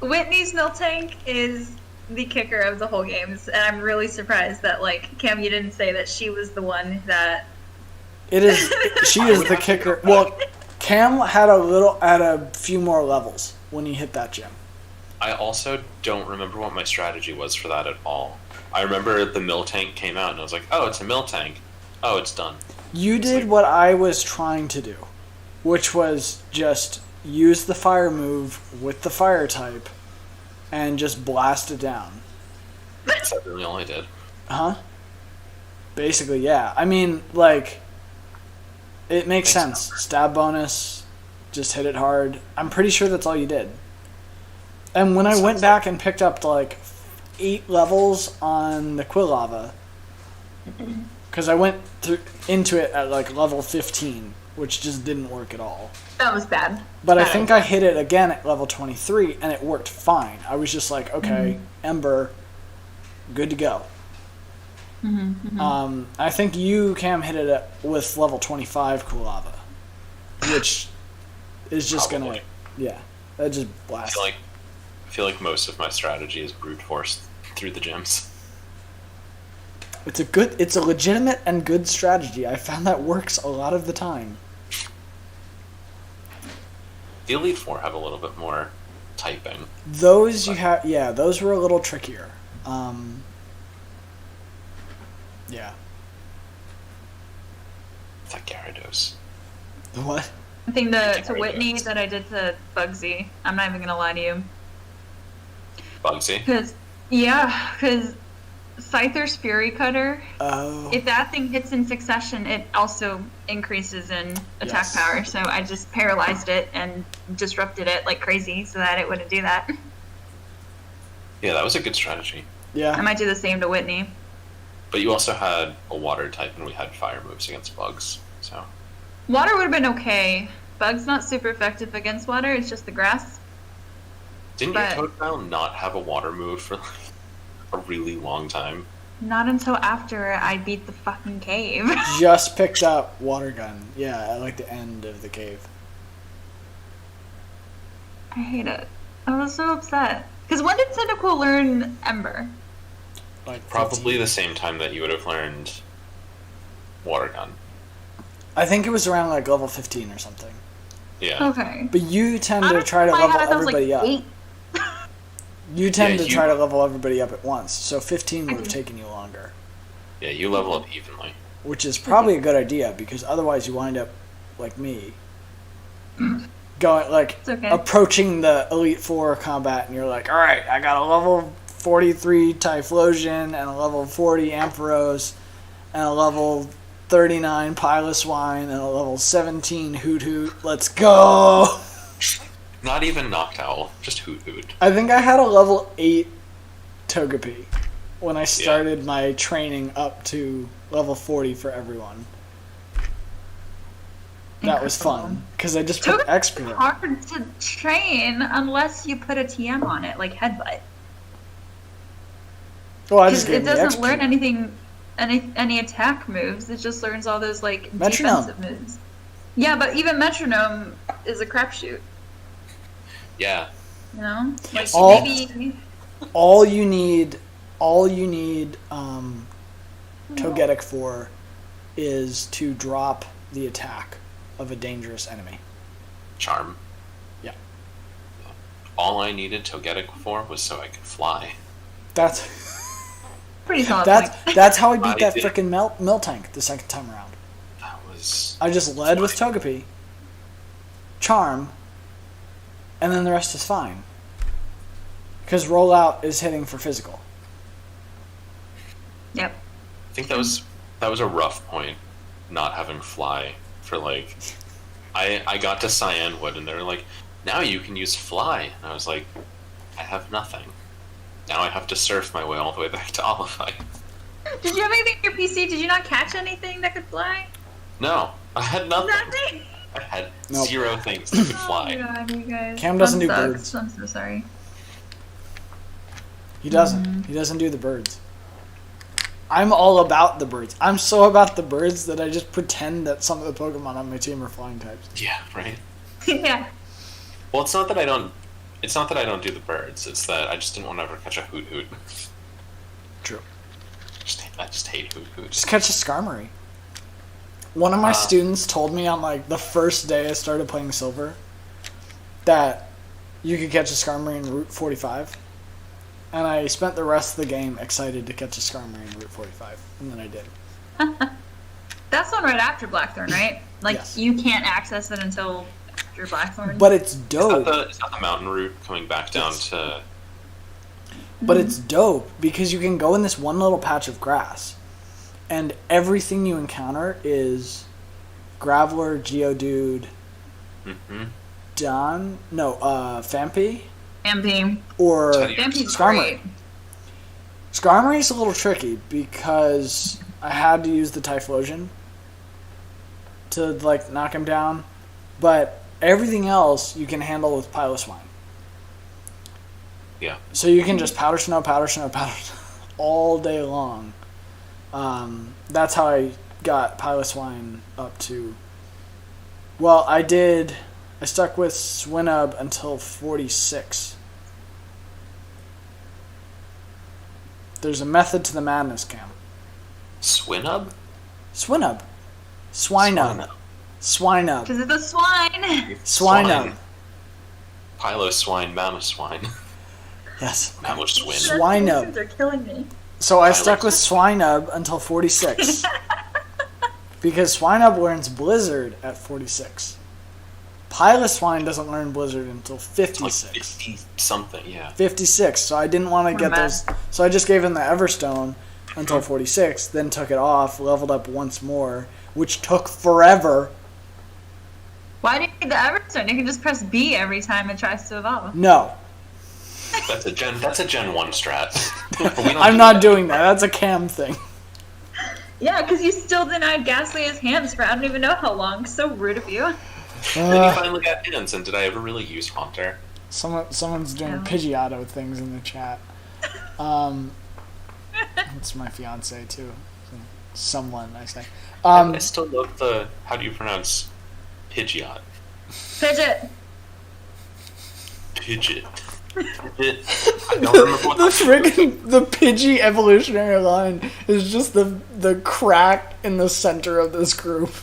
Whitney's Miltank is the kicker of the whole games, and I'm really surprised that like Cam, you didn't say that she was the one that. It is. She is the kicker. Well, Cam had a few more levels when he hit that gym. I also don't remember what my strategy was for that at all. I remember the mill tank came out, and I was like, "Oh, it's a mill tank. Oh, it's done." You did what I was trying to do, which was just use the fire move with the fire type, and just blast it down. Is that really all I did? Huh? Basically, yeah. I mean, like, it makes sense. Stab bonus, just hit it hard. I'm pretty sure that's all you did. And when I went back and picked up like 8 levels on the Quilava, because I went into it at like level 15, which just didn't work at all. That was bad. But I think I hit it again at level 23, and it worked fine. I was just like, okay, Ember, good to go. I think you, Cam, hit it with level 25 Quilava, which is just Probably. that just blasts. I feel like most of my strategy is brute force through the gyms. It's a legitimate and good strategy. I found that works a lot of the time. The Elite Four have a little bit more typing. Those those were a little trickier. Yeah. It's like Gyarados. What? I think to Whitney that I did to Bugsy. I'm not even gonna lie to you. Bugsy? Because Scyther's Fury Cutter, if that thing hits in succession, it also increases in attack power. So I just paralyzed it and disrupted it like crazy so that it wouldn't do that. Yeah, that was a good strategy. Yeah. I might do the same to Whitney. But you also had a water type, and we had fire moves against bugs. So Water would have been okay. Bug's not super effective against water. It's just the grass. didn't your Totodile not have a water move for like a really long time? Not until after I beat the fucking cave. Just picked up water gun. Yeah, at like the end of the cave. I hate it. I was so upset. Because when did Cyndaquil learn Ember? Like Probably 15. the same time that you would have learned water gun. I think it was around like level 15 or something. Yeah. Okay. But you tend I to don't try to know why I level thought that was, like, everybody up. 8. You tend Yeah, to try to level everybody up at once, so 15 would have taken you longer. Yeah, you level up evenly. Which is probably a good idea, because otherwise you wind up like me. Going, like, It's okay. approaching the Elite Four combat, and you're like, alright, I got a level 43 Typhlosion, and a level 40 Ampharos, and a level 39 Piloswine, and a level 17 Hoot Hoot. Let's go! Not even Noctowl, just Hoot Hoot. I think I had a level 8 Togepi when I started my training up to level 40 for everyone. That was fun, because I just put Togepi's expert. hard to train unless you put a TM on it, like Headbutt. Well, I just Because gave it him the doesn't learn Execute. anything, any attack moves. It just learns all those like Metronome. defensive moves. Yeah, but even Metronome is a crapshoot. Yeah. You know, like Yes. maybe. All you need Togetic for is to drop the attack of a dangerous enemy. Charm. Yeah. All I needed Togetic for was so I could fly. That's Pretty solid. point. that's how I beat I that did. frickin' Miltank the second time around. That was... I just led with Togepi, Charm, and then the rest is fine. Because Rollout is hitting for physical. Yep. I think that was a rough point, not having fly for like... I got to Cyanwood and they were like, now you can use fly. And I was like, I have nothing. Now I have to surf my way all the way back to Olivine. Did you have anything in your PC? Did you not catch anything that could fly? No, I had nothing. Nothing. I had Nope. 0 things that could Oh fly. my god, you guys. Cam doesn't That do sucks. birds. I'm so sorry. He doesn't. He doesn't do the birds. I'm all about the birds. I'm so about the birds that I just pretend that some of the Pokemon on my team are flying types. Yeah, right. Yeah. Well, it's not that I don't It's not that I don't do the birds. It's that I just didn't want to ever catch a hoot hoot. True. I just hate hoot hoot. Just catch a Skarmory. One of my students told me on like the first day I started playing Silver that you could catch a Skarmory in Route 45. And I spent the rest of the game excited to catch a Skarmory in Route 45. And then I did. That's the one right after Blackthorn, right? Like, Yes. you can't access it until after Blackthorn. But it's dope. Is that the mountain route coming back down to... But it's dope because you can go in this one little patch of grass. And everything you encounter is Graveler, Geodude, Fampi, MP. or MP's Skarmory. great. Skarmory's a little tricky because I had to use the Typhlosion to like knock him down, but everything else you can handle with Piloswine. Yeah. So you can just powder snow all day long. That's how I got Piloswine up to... Well, I stuck with Swinub until 46. There's a method to the madness, Cam. Swinub? Swinub. Swinub. Swinub. Because it's a swine. Swinub. Piloswine, Mamoswine. Yes. Mamoswine. Swinub. They're killing me. So I stuck with Swinub until 46. Because Swinub learns Blizzard at 46. Piloswine doesn't learn Blizzard until 56. Like 50 something, yeah. 56. So I didn't want to get those. So I just gave him the Everstone until 46, then took it off, leveled up once more, which took forever. Why do you need the Everstone? You can just press B every time it tries to evolve. No. That's a Gen 1 strat. I'm not doing that. That's a Cam thing. Yeah, because you still denied Ghastly his hands for I don't even know how long. So rude of you. Then he finally got hands, and did I ever really use Haunter? Someone's doing Pidgeotto things in the chat. It's my fiance too. Someone, I say. I still love the... How do you pronounce Pidgeot? Fidget. Pidget. I don't remember what the Pidgey evolutionary line is just the crack in the center of this group.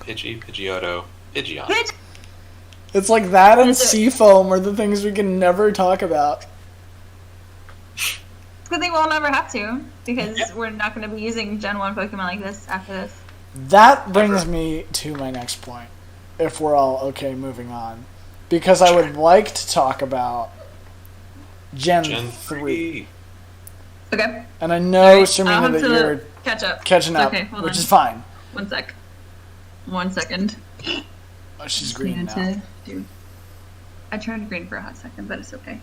Pidgeotto, Pidgeot. It's like that and Seafoam are the things we can never talk about. It's a good thing we'll never have to, because we're not going to be using Gen 1 Pokemon like this after this. That brings me to my next point, if we're all okay moving on. Because I would like to talk about Gen 3. Okay. And I know, Sirmina, that you're catching up, okay, hold which on. is fine. 1 sec. 1 second. Oh, she's green now. I turned green for a hot second, but it's okay.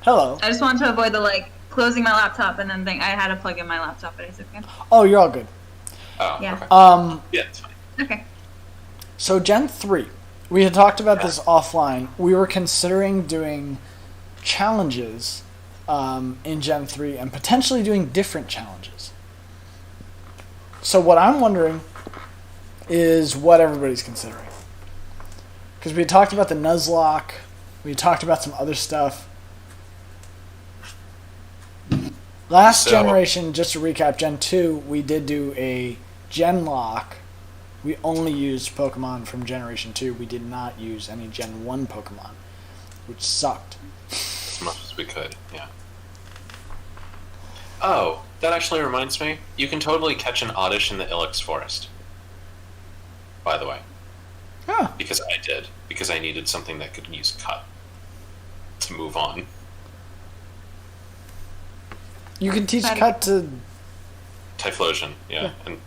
Hello. I just wanted to avoid the, closing my laptop and then I had to plug in my laptop, but it's okay. Oh, you're all good. Oh, yeah. okay. Yeah, it's fine. Okay. So Gen 3. We had talked about this offline. We were considering doing challenges in Gen 3 and potentially doing different challenges. So what I'm wondering is what everybody's considering. Because we had talked about the Nuzlocke. We had talked about some other stuff. Last generation, just to recap, Gen 2, we did do a Gen Lock. We only used Pokemon from Generation 2. We did not use any Gen 1 Pokemon, which sucked. As much as we could, yeah. Oh, that actually reminds me. You can totally catch an Oddish in the Ilex Forest. By the way. Huh. Because I did. Because I needed something that could use Cut to move on. You can teach Cut to... Typhlosion, yeah. And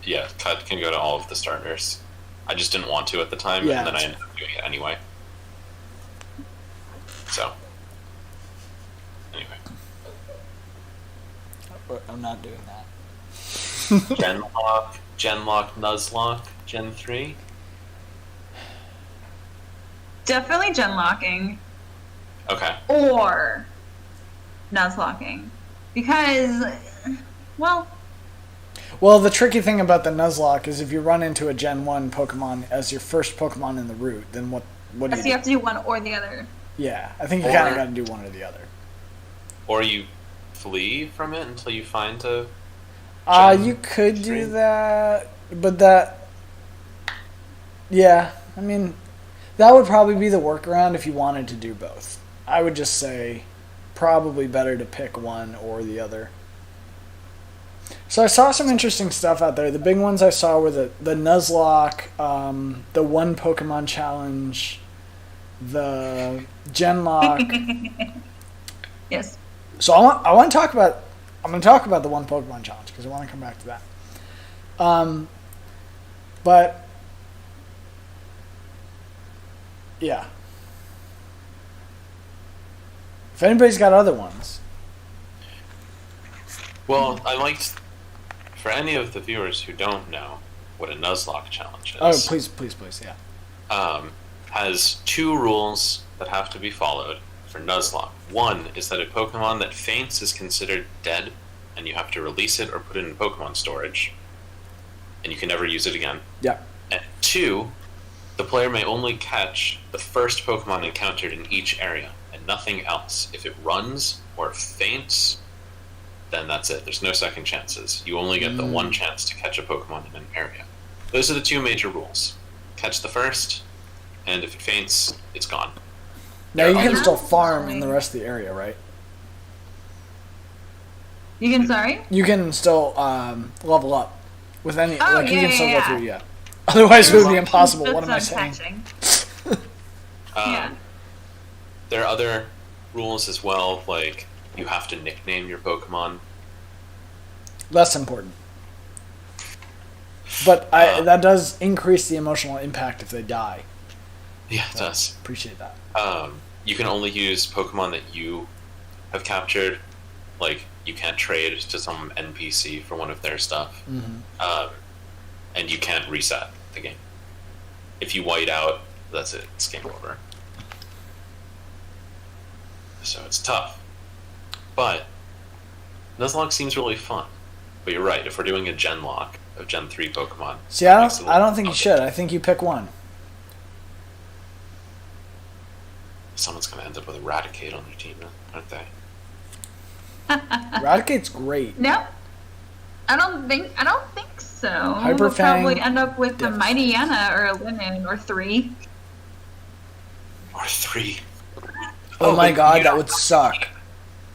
yeah, Cut can go to all of the starters. I just didn't want to at the time, and then I ended up doing it anyway. So, anyway. I'm not doing that. Genlock, Nuzlocke, Gen 3? Definitely Genlocking. Okay. Or Nuzlocking. Because, Well, the tricky thing about the Nuzlocke is if you run into a Gen 1 Pokemon as your first Pokemon in the route, then What do you So do? you have to do one or the other. Yeah, I think you Or- kind of got to do one or the other. Or you flee from it until you find a. You could do that, but yeah, I mean, that would probably be the workaround if you wanted to do both. I would just say probably better to pick one or the other. So I saw some interesting stuff out there. The big ones I saw were the Nuzlocke, the One Pokemon Challenge, the Genlock. Yes. So I want to talk about. I'm going to talk about the One Pokemon Challenge because I want to come back to that. But yeah, if anybody's got other ones, Well, I liked. For any of the viewers who don't know what a Nuzlocke challenge is. oh please, yeah. Has two rules that have to be followed for Nuzlocke. One is that a Pokemon that faints is considered dead, and you have to release it or put it in Pokemon storage, and you can never use it again. Yeah. And two, the player may only catch the first Pokemon encountered in each area, and nothing else. If it runs or faints, then that's it. There's no second chances. You only get the one chance to catch a Pokemon in an area. Those are the two major rules. Catch the first, and if it faints, it's gone. Now There you are can other- still farm in the rest of the area, right? You can, sorry? You can still level up with any. Oh, like you yeah, can still yeah, go through. Yeah. Otherwise, it would be There's impossible. bits What am I of saying? catching. Yeah. There are other rules as well, like you have to nickname your Pokemon. Less important. But that does increase the emotional impact if they die. Yeah, it does. Appreciate that. You can only use Pokemon that you have captured. Like, you can't trade to some NPC for one of their stuff. Mm-hmm. And you can't reset the game. If you white out, that's it. It's game over. So it's tough. But Nuzlocke seems really fun. But you're right, if we're doing a Gen Lock of Gen 3 Pokemon... See, I don't think you should. I think you pick one. Someone's going to end up with Eradicate on their team, aren't they? Raticate's great. No. I don't think so. Hyper We'll Fang, probably end up with a Dips. Mighty Yana or a Linen or 3. Or 3. Oh my but god, you that don't would have to suck. keep-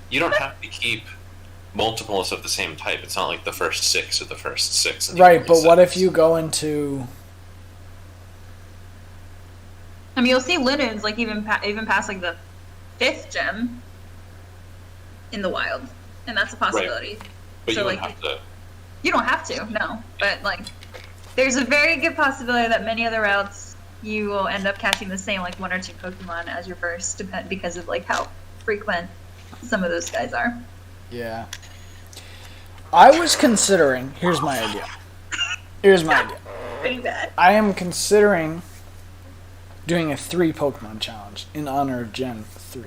You don't have to keep multiples of the same type. It's not like the first 6 or the first 6. and you Right, only but what set- if you go into... I mean, you'll see Linens like even past like the 5th gem in the wild, and that's a possibility. But so, you would like, have to... You don't have to, no. But like, there's a very good possibility that many other routes you will end up catching the same like 1 or 2 Pokemon as your first, because of like how frequent some of those guys are. Yeah. I was considering... Here's my idea. Pretty bad. I am considering doing a 3 Pokemon challenge in honor of Gen 3.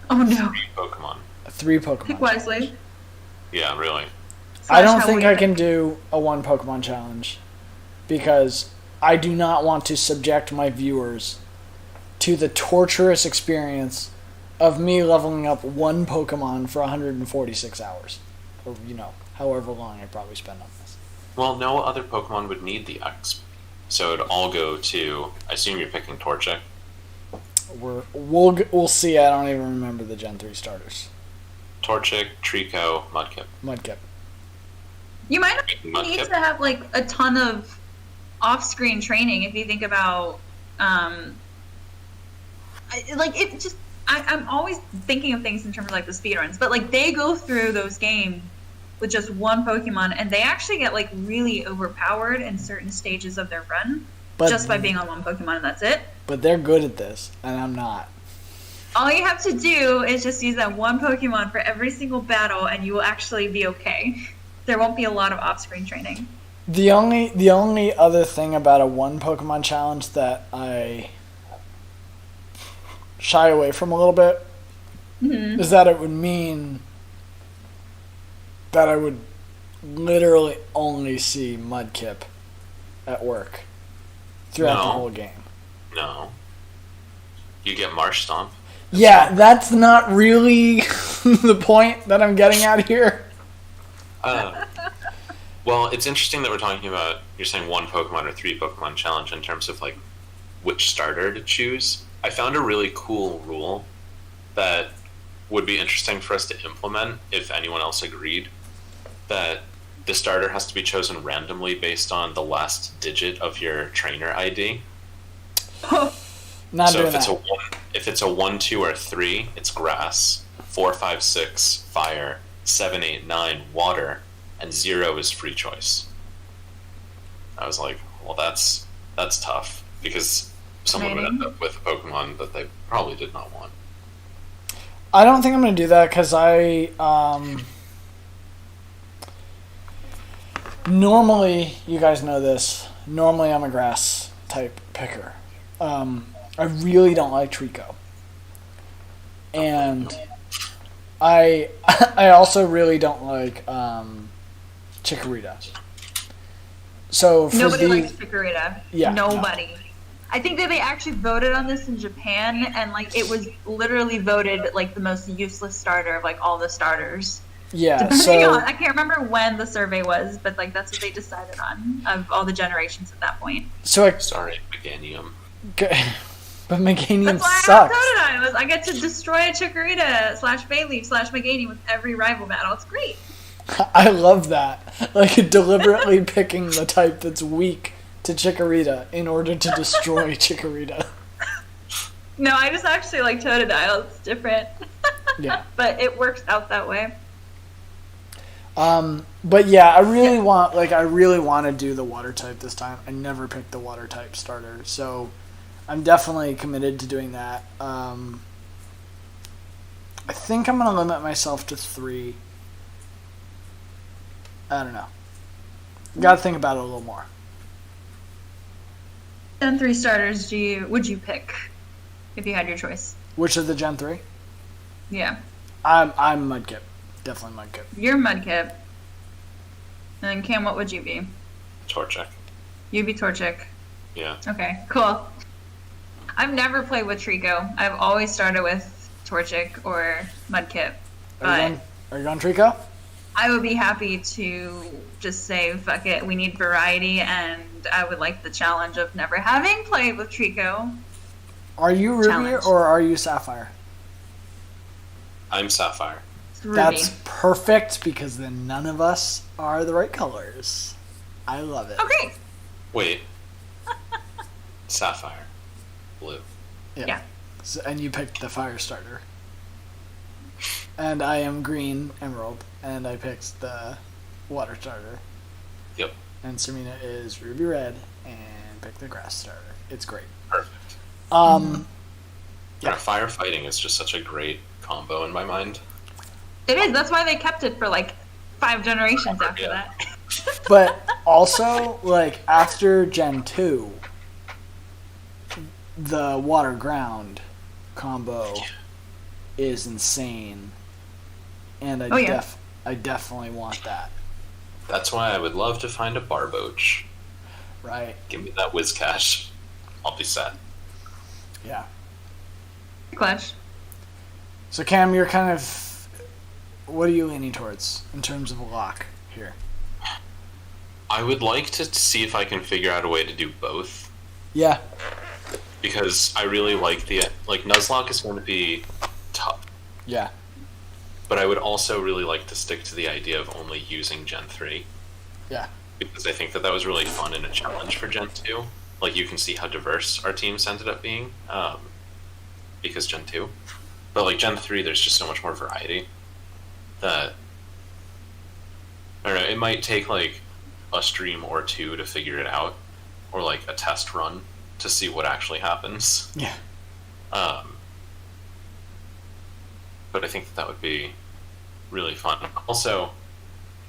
Oh no. Pokemon. A 3 Pokemon Pick challenge. wisely. Yeah, really. I don't Slash how think we I pick. can do a 1 Pokemon challenge because I do not want to subject my viewers to the torturous experience of me leveling up 1 Pokemon for 146 hours. Or, however long I probably spend on this. Well, no other Pokemon would need the X. So it'd all go to... I assume you're picking Torchic. We'll see. I don't even remember the Gen 3 starters. Torchic, Trico, Mudkip. Mudkip. You might not Mudkip. need to have like a ton of off-screen training if you think about I'm always thinking of things in terms of like the speedruns, but like they go through those games with just 1 Pokemon and they actually get like really overpowered in certain stages of their run just by being on 1 Pokemon, and that's it. But they're good at this, and I'm not. All you have to do is just use that 1 Pokemon for every single battle and you will actually be okay. There won't be a lot of off-screen training. The only other thing about a 1 Pokemon challenge that I shy away from a little bit is that it would mean that I would literally only see Mudkip at work throughout the No. whole game. No. You get Marsh Stomp. Yeah, that's not really the point that I'm getting at here. Well, it's interesting that we're talking about, you're saying 1 Pokemon or 3 Pokemon challenge in terms of, like, which starter to choose. I found a really cool rule that would be interesting for us to implement if anyone else agreed, that the starter has to be chosen randomly based on the last digit of your trainer ID. Not So doing if it's that. if it's a 1, 2, or 3, it's grass. 4, 5, 6, fire. 7, 8, 9, water, and 0 is free choice. I was like, well, that's tough, because someone would end up with a Pokemon that they probably did not want. I don't think I'm going to do that because normally, you guys know this, normally I'm a grass type picker. I really don't like Trico. And I also really don't like Chikorita. So for Nobody the, likes Chikorita. Yeah, Nobody. I think that they actually voted on this in Japan, and like it was literally voted like the most useless starter of like all the starters. yeah, Depending so on, I can't remember when the survey was, but like that's what they decided on of all the generations at that point. Sorry, Meganium. But Meganium That's why sucks. I have Totodile. I get to destroy a Chikorita / Bayleaf / Meganium with every rival battle. It's great. I love that. Like deliberately picking the type that's weak to Chikorita in order to destroy Chikorita. No, I just actually like Totodile. It's different. Yeah. But it works out that way. But yeah, I really want to do the water type this time. I never picked the water type starter, so I'm definitely committed to doing that. I think I'm gonna limit myself to 3. I don't know. Gotta think about it a little more. Gen 3 starters would you pick if you had your choice? Which of the Gen 3? Yeah. I'm Mudkip. Definitely Mudkip. You're Mudkip. And then Cam, what would you be? Torchic. You'd be Torchic. Yeah. Okay, cool. I've never played with Trico. I've always started with Torchic or Mudkip. But Are you going Trico? I would be happy to just say, fuck it, we need variety, and I would like the challenge of never having played with Trico. Are you Ruby Challenge. or are you Sapphire? I'm Sapphire. It's Ruby. That's perfect because then none of us are the right colors. I love it. Okay. Wait. Sapphire. Blue. Yeah. So, and you picked the fire starter. And I am green emerald, and I picked the water starter. Yep. And Sirmina is ruby red and picked the grass starter. It's great. Perfect. Yeah. Firefighting is just such a great combo in my mind. It is. That's why they kept it for like 5 generations after Yeah. that. But also, like, after Gen 2, the water ground combo is insane. And I definitely want that. That's why I would love to find a Barboach. Right. Give me that Whiscash. I'll be set. Yeah. Clutch. So Cam, you're kind of... What are you leaning towards in terms of a lock here? I would like to see if I can figure out a way to do both. Yeah. Because I really like Nuzlocke is going to be tough. Yeah. But I would also really like to stick to the idea of only using Gen 3. Yeah. Because I think that was really fun and a challenge for Gen 2. Like, you can see how diverse our teams ended up being. Because Gen 2. But, like, Gen 3, there's just so much more variety. That... I don't know, it might take, like, a stream or 2 to figure it out. Or, like, a test run to see what actually happens. Yeah. But I think that would be really fun. Also,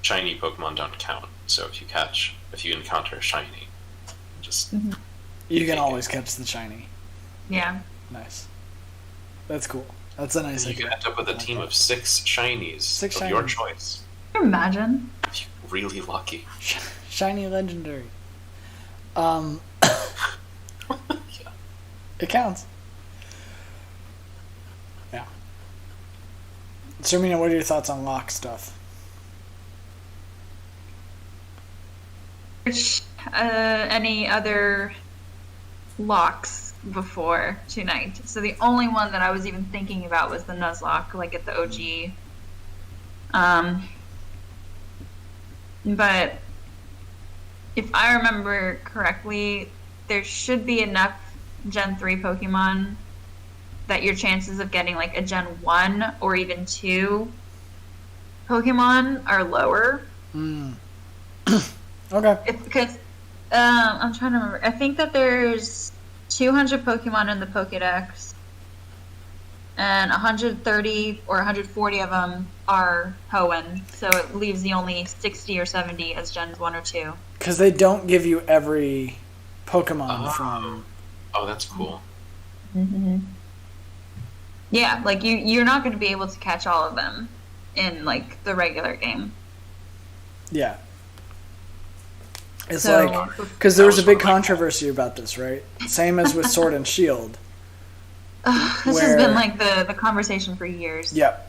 shiny Pokemon don't count. So if you encounter a shiny, just You can always catch the shiny. Yeah. Nice. That's cool. That's a nice you idea. can end up with a team of 6 shinies Six of your shinies. choice. Can you imagine? If you're really lucky. Shiny legendary. Yeah. It counts. Yeah. Sirmina, what are your thoughts on lock stuff? Any other locks before tonight? So the only one that I was even thinking about was the Nuzlocke, like at the OG. But if I remember correctly, there should be enough Gen 3 Pokemon that your chances of getting like a Gen 1 or even 2 Pokemon are lower. Okay. Because I'm trying to remember. I think that there's 200 Pokemon in the Pokédex, and 130 or 140 of them are Hoenn. So it leaves the only 60 or 70 as Gens 1 or 2. Because they don't give you every Pokemon from... Oh, that's cool. Mm-hmm. Yeah, like you're not going to be able to catch all of them in like the regular game. Yeah. It's So- like... Because there was a big controversy about this, right? Same as with Sword and Shield. This has been like the conversation for years. Yep.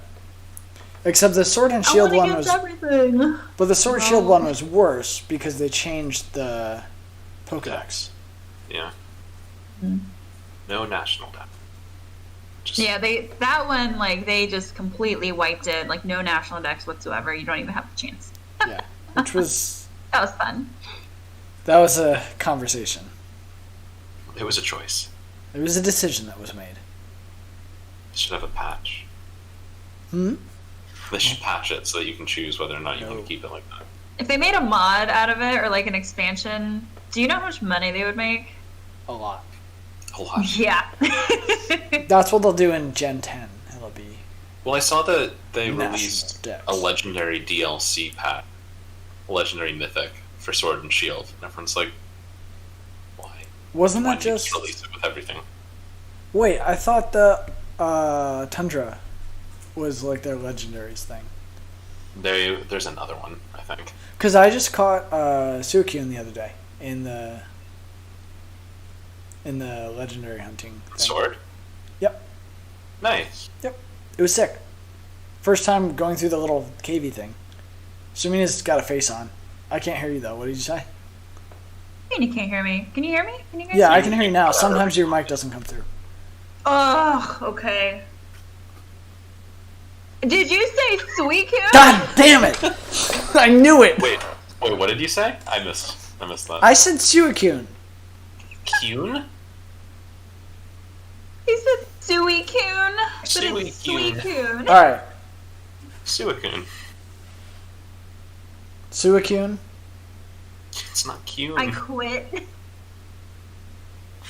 Except the Sword and Shield one was... everything. But the Sword and Shield one was worse because they changed the Pokedex. Yeah. Mm. No national debt. Just, Yeah, that one like they just completely wiped it. Like no national decks whatsoever. You don't even have the chance. Yeah. Which was... That was fun. That was a conversation. It was a choice. It was a decision that was made. They should have a patch. Hmm? They should patch it so that you can choose whether or not you want No. to keep it like that. If they made a mod out of it or like an expansion, do you know how much money they would make? A lot. A lot. Yeah. That's what they'll do in Gen 10. It'll be... Well, I saw that they National released Dex. a legendary DLC pack, a legendary mythic for Sword and Shield, and everyone's like, "Why? Wasn't Why that did you just... release it with everything?" Wait, I thought the Tundra was like their legendaries thing. There's another one, I think. Because I just caught Suicune the other day in the legendary hunting thing. Sword. Yep. Nice. It was sick. First time going through the little cavey thing. Sumina's got a face on. I can't hear you though. What did you say? And you can't hear me. Can you hear me? Can you guys Yeah, hear I me? can hear you now. Sometimes your mic doesn't come through. Oh, okay. Did you say Suicune? God damn it! I knew it! Wait, what did you say? I missed that. I said Suicune. Kyun? He said Suicune. But it's Suicune. Suicune. Alright. Suicune. Suicune. It's not Kyun. I quit.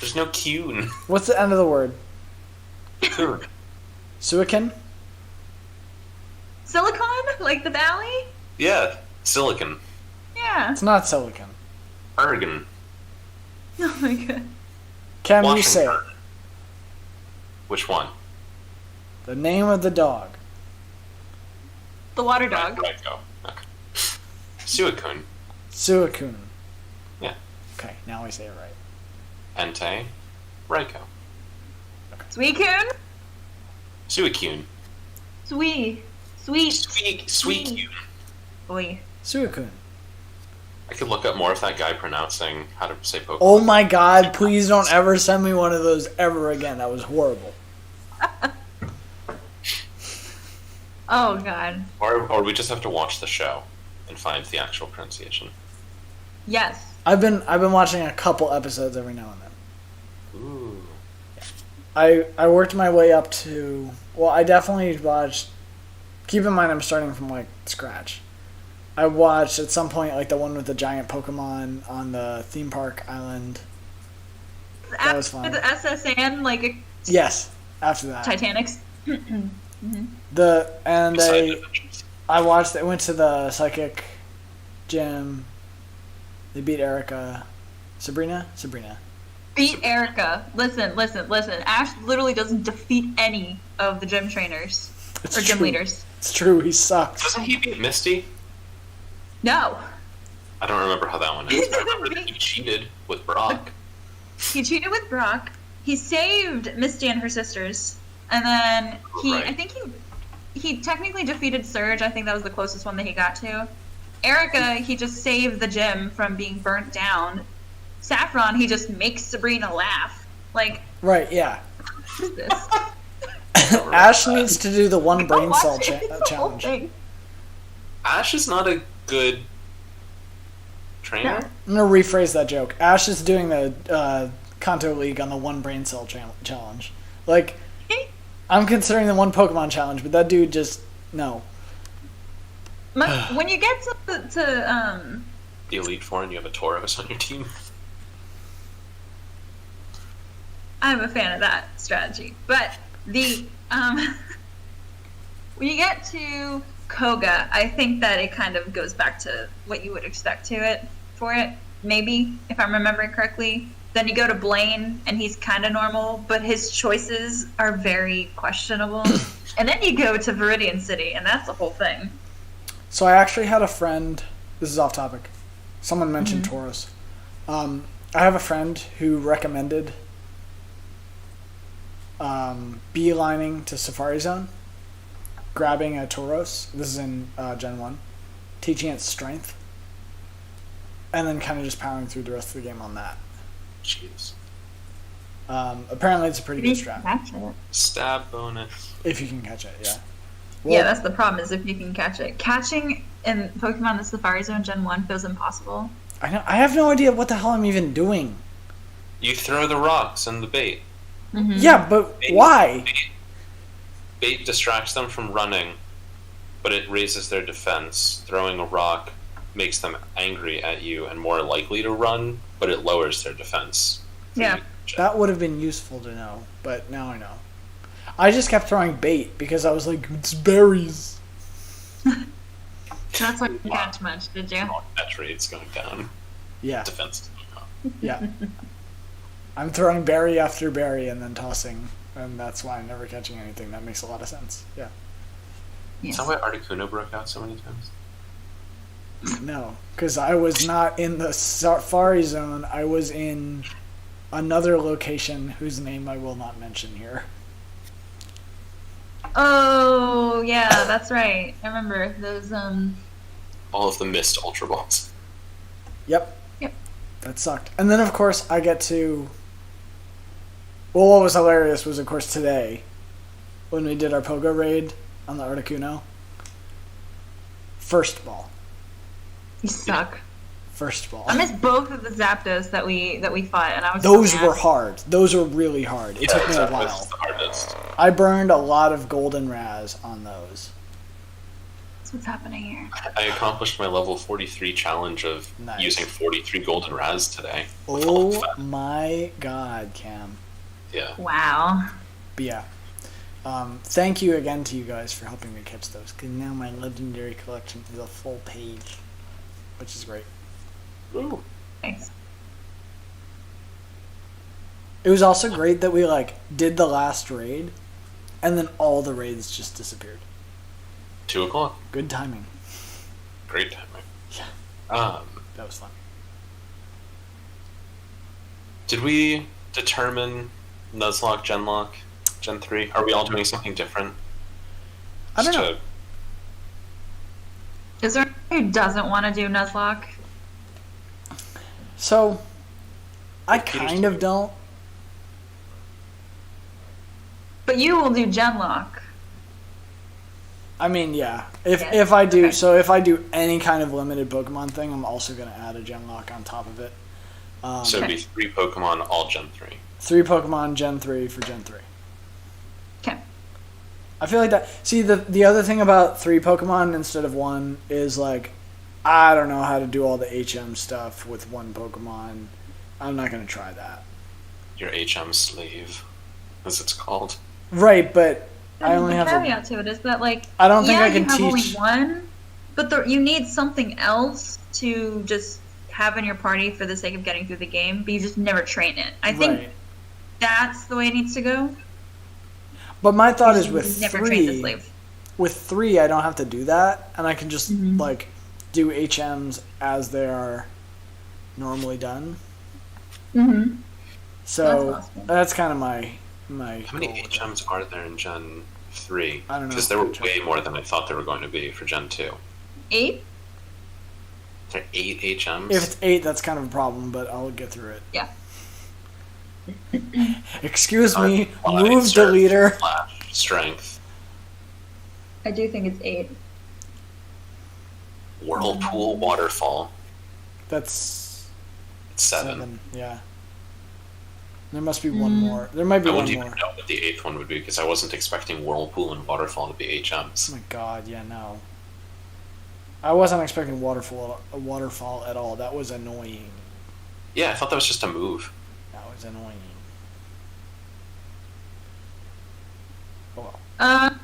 There's no Kyun. What's the end of the word? Kun. Suicune? Silicon? Like the valley? Yeah, silicon. Yeah. It's not silicon. Ergon. Oh my god. Can you say it? Washington. Which one? The name of the dog. The water dog. Right, go. Okay. Suicune. Suicune. Yeah. Okay, now I say it right. Entei. Raikou. Suicune? Suicune. Sweet. Suicune. Boy. Suicune. I could look up more of that guy pronouncing how to say Pokemon. Oh my god, please don't ever send me one of those ever again. That was horrible. Oh god. Or we just have to watch the show and find the actual pronunciation. Yes. I've been watching a couple episodes every now and then. Ooh. I worked my way up to... Well, I definitely watched... Keep in mind I'm starting from, like, scratch. I watched, at some point, like, the one with the giant Pokemon on the theme park island. That was fun. After the SSN, like Yes, after that. Titanics. I watched... They went to the psychic gym. They beat Erica. Sabrina? Beat Erica. Listen. Ash literally doesn't defeat any of the gym trainers It's or gym true. leaders. It's true, he sucks. Doesn't he beat Misty? No. I don't remember how that one is. I remember that he cheated with Brock. He cheated with Brock. he saved Misty and her sisters, and then Right. I think he technically defeated Surge. I think that was the closest one that he got to. Erica, he just saved the gym from being burnt down. Saffron, he just makes Sabrina laugh. Like, Right, yeah. what is this? Ash needs to do the one Go brain watch cell it. It's the whole challenge. thing. Ash is not a good trainer. I'm gonna rephrase that joke. Ash is doing the Kanto League on the one brain cell challenge. Like, I'm considering the one Pokemon challenge, but that dude just no. When you get to The Elite Four, and you have a Tauros on your team. I'm a fan of that strategy. But the when you get to Koga, I think that it kind of goes back to what you would expect for it. Maybe, if I'm remembering correctly. Then you go to Blaine, and he's kind of normal, but his choices are very questionable. And then you go to Viridian City, and that's the whole thing. So I actually had a friend. This is off topic. Someone mentioned Tauros. I have a friend who recommended beelining to Safari Zone, grabbing a Tauros. This is in Gen 1, teaching it strength, and then kind of just powering through the rest of the game on that. Jeez. Apparently, it's a pretty good strat. Catch it. Stab bonus. If you can catch it, yeah. Yeah, that's the problem, is if you can catch it. Catching in Pokemon the Safari Zone Gen 1 feels impossible. I know. I have no idea what the hell I'm even doing. You throw the rocks and the bait. Mm-hmm. Yeah, but why? Bait distracts them from running, but it raises their defense. Throwing a rock makes them angry at you and more likely to run, but it lowers their defense. Yeah. That would have been useful to know, but now I know. I just kept throwing bait because I was like, it's berries. That's why you didn't catch much, did you? Catch rate's going down. Yeah, Defense is going up. yeah. I'm throwing berry after berry and then tossing, and that's why I'm never catching anything. That makes a lot of sense. Yeah. Is that why Articuno broke out so many times? No, because I was not in the Safari Zone. I was in another location whose name I will not mention here. Oh, yeah, that's right. I remember those, All of the missed Ultra Balls. Yep. Yep. That sucked. And then, of course, I get to... Well, what was hilarious was, of course, today, when we did our Pogo raid on the Articuno. First ball. you suck. First ball. I missed both of the Zapdos that we fought, and I was Those so mad. were hard. Those were really hard. It took me a That's while. the hardest. I burned a lot of golden Raz on those. That's what's happening here. I accomplished my level 43 challenge of Nice. using 43 golden Raz today. with all the Oh fat. my god, Cam. Yeah. Wow. But yeah. Thank you again to you guys for helping me catch those, because now my legendary collection is a full page, which is great. Ooh. Thanks. It was also great that we did the last raid, and then all the raids just disappeared. 2 o'clock. Good timing. Great timing. Yeah, that was fun. Did we determine Nuzlocke, Genlock, Gen 3? Are we all doing something different? I don't Just know. Is there anyone who doesn't want to do Nuzlocke? So, I Peter's kind of doing- don't. But you will do Genlock. I mean, yeah. Yes, If I do, okay. so if I do any kind of limited Pokemon thing, I'm also going to add a Genlock on top of it. So it'd be 3 Pokemon, all Gen 3. 3 Pokemon Gen 3 for Gen 3. Okay. I feel like that. See, the other thing about 3 Pokemon instead of 1 is I don't know how to do all the HM stuff with 1 Pokemon. I'm not going to try that. Your HM slave, as it's called. Right, but I only the have caveat to it is that I don't think I can you have only teach. one, but you need something else to just have in your party for the sake of getting through the game, but you just never train it. I think Right. that's the way it needs to go. But my thought is You with never train the 3, slave. with 3, I don't have to do that, and I can just Mhm. do HMs as they are normally done. Mm-hmm. So That's awesome. that's kind of my How many goal with that. HMs are there in Gen 3? I don't know. Because there were way more than I thought there were going to be for Gen 2. 8? There are 8 HMs? If it's 8, that's kind of a problem, but I'll get through it. Yeah. Excuse me, Fly, move surf, deleter. Flash, strength, I do think it's 8. whirlpool, waterfall. That's It's 7. Yeah. There must be one more. There might be I one wouldn't more. even know what the 8th one would be because I wasn't expecting whirlpool and waterfall to be Oh HMs. my god, yeah, no. I wasn't expecting a waterfall at all. That was annoying. Yeah, I thought that was just a move. That was annoying. Oh well.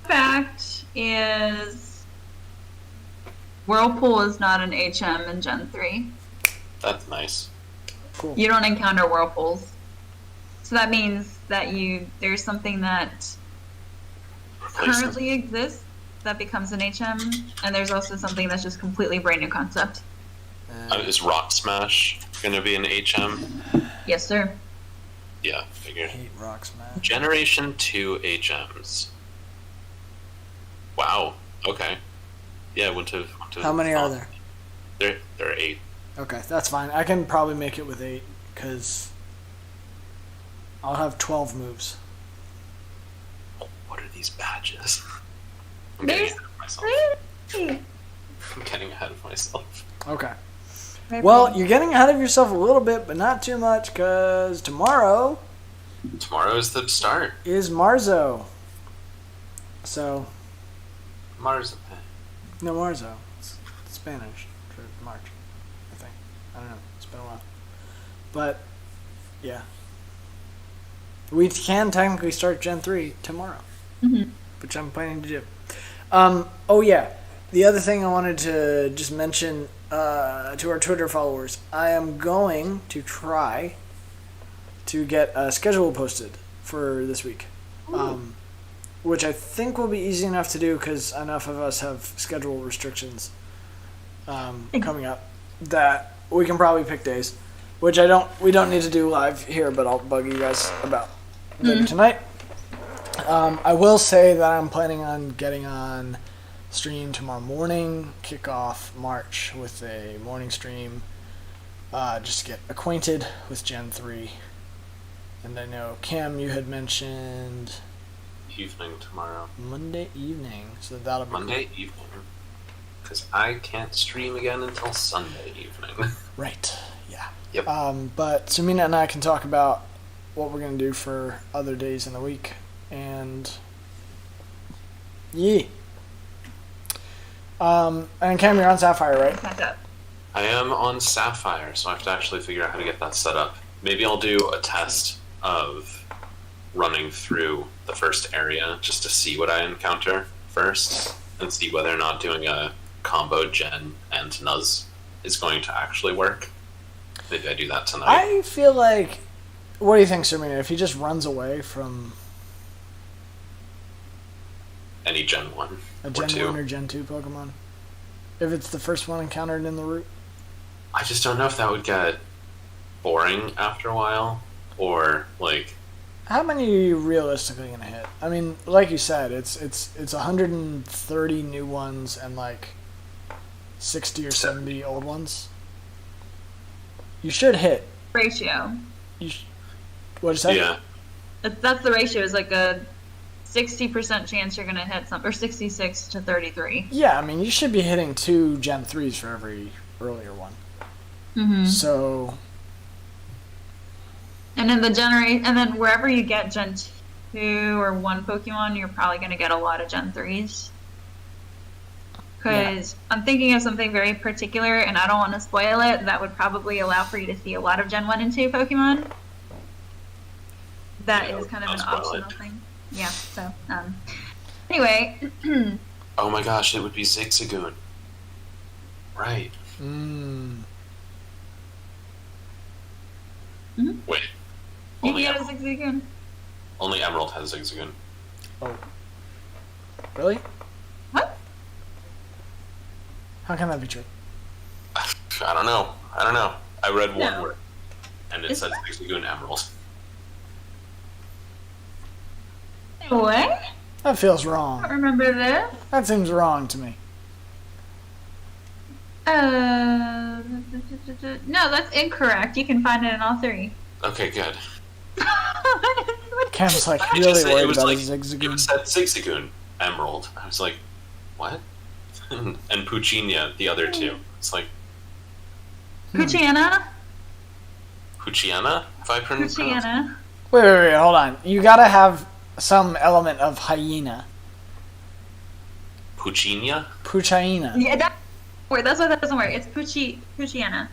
Fact is, Whirlpool is not an HM in Gen 3. That's nice. Cool. You don't encounter whirlpools. So that means that there's something that Replace currently exists that becomes an HM, and there's also something that's just completely brand new concept. Is Rock Smash going to be an HM? Yes, sir. Yeah, figured. Hate Rock Smash. Generation 2 HMs. Wow. Okay. Yeah, went to How many are there? There are 8. Okay, that's fine. I can probably make it with 8, because I'll have 12 moves. What are these badges? I'm getting ahead of myself. I'm getting ahead of myself. Okay. Well, you're getting ahead of yourself a little bit, but not too much, because tomorrow Tomorrow is the start. is Marzo. So, Marzipan. no, Marzo. It's Spanish for March, I think. I don't know. It's been a while. But, yeah. We can technically start Gen 3 tomorrow, which I'm planning to do. Oh, yeah. The other thing I wanted to just mention to our Twitter followers, I am going to try to get a schedule posted for this week, which I think will be easy enough to do because enough of us have schedule restrictions coming up that we can probably pick days, which we don't need to do live here, but I'll bug you guys about later tonight. I will say that I'm planning on getting on stream tomorrow morning, kick off March with a morning stream, just to get acquainted with Gen 3. And I know, Cam, you had mentioned Evening tomorrow. Monday evening, so that'll be Monday evening. Because I can't stream again until Sunday evening. right, yeah. Yep. But Sirmina and I can talk about what we're going to do for other days in the week, and yeah. And Cam, you're on Sapphire, right? Catch up. I am on Sapphire, so I have to actually figure out how to get that set up. Maybe I'll do a test of running through the first area just to see what I encounter first and see whether or not doing a combo gen and Nuz is going to actually work. Maybe I do that tonight. I feel like, what do you think, Sirmina, if he just runs away from Any Gen 1 a or Gen 2. 1 or Gen 2 Pokemon? If it's the first one encountered in the route? I just don't know if that would get boring after a while, or like How many are you realistically going to hit? I mean, like you said, it's 130 new ones and like 60 or 70 old ones. You should hit. Ratio. What is that? yeah. That's the ratio, is like a 60% chance you're going to hit something, or 66 to 33. Yeah, I mean, you should be hitting 2 Gen 3s for every earlier one. Mm-hmm. So, And then and then wherever you get Gen 2 or 1 Pokemon, you're probably going to get a lot of Gen 3s. Because I'm thinking of something very particular, and I don't want to spoil it, that would probably allow for you to see a lot of Gen 1 and 2 Pokemon. That is kind of an don't spoil optional it. thing. Yeah, so, anyway. Oh my gosh, it would be Zigzagoon. Right. Wait. You Only, can get a Emerald, Zigzagoon. only Emerald has Zigzagoon. oh. Really? What? How can that be true? I don't know. I read one No. word. and it said Zigzagoon Emerald. What? That feels I wrong. don't remember this. That seems wrong to me. No, that's incorrect. You can find it in all three. Okay, good. Cam's like It really just said- worried it was about like his it Zigzagoon. said Zigzagoon Emerald. I was like, what? And Puchinia, the other two. It's like Puchiana? Puchiana, if I pronounce it. Puchiana. Wait, hold on. You gotta have some element of hyena. Puchinia? Puchaina. Yeah, that's why that doesn't work. It's Puchiana.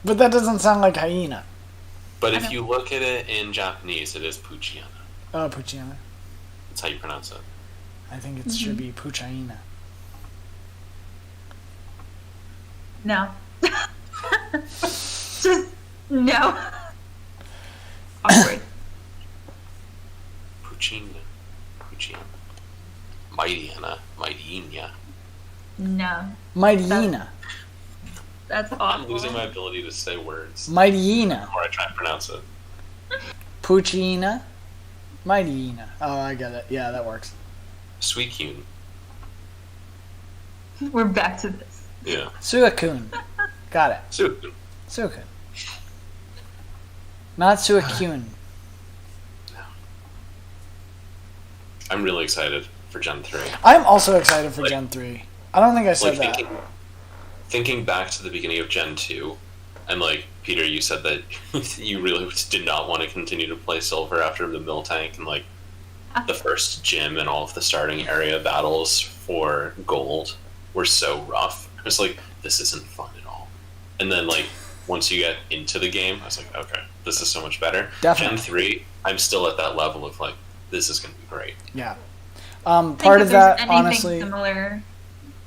But that doesn't sound like hyena. But I if know. you look at it in Japanese, it is Puchiana. Oh, Puchiana. That's how you pronounce it. I think it should be Puchaina. No. Just no. Awkward. Puchinia. Mightyana. Mightynia. No. Mightyena. That's awful. I'm losing my ability to say words. Mightyena. Or I try and pronounce it. Puchina. Mightyena. Oh, I get it. Yeah, that works. Suicune. We're back to this. Yeah. Suicune. Got it. Suicune. Suicune. Not Suicune. I'm really excited for Gen 3. I'm also excited for Like- Gen 3. I don't think I said Like, that. thinking back to the beginning of Gen 2, and like, Peter, you said that you really did not want to continue to play Silver after the Mill Tank, and like, the first gym and all of the starting area battles for Gold were so rough. I was like, this isn't fun at all. And then, like, once you get into the game, I was like, okay, this is so much better. Definitely. Gen 3, I'm still at that level of like, this is going to be great. Yeah. Think Part if of there's that, anything honestly. similar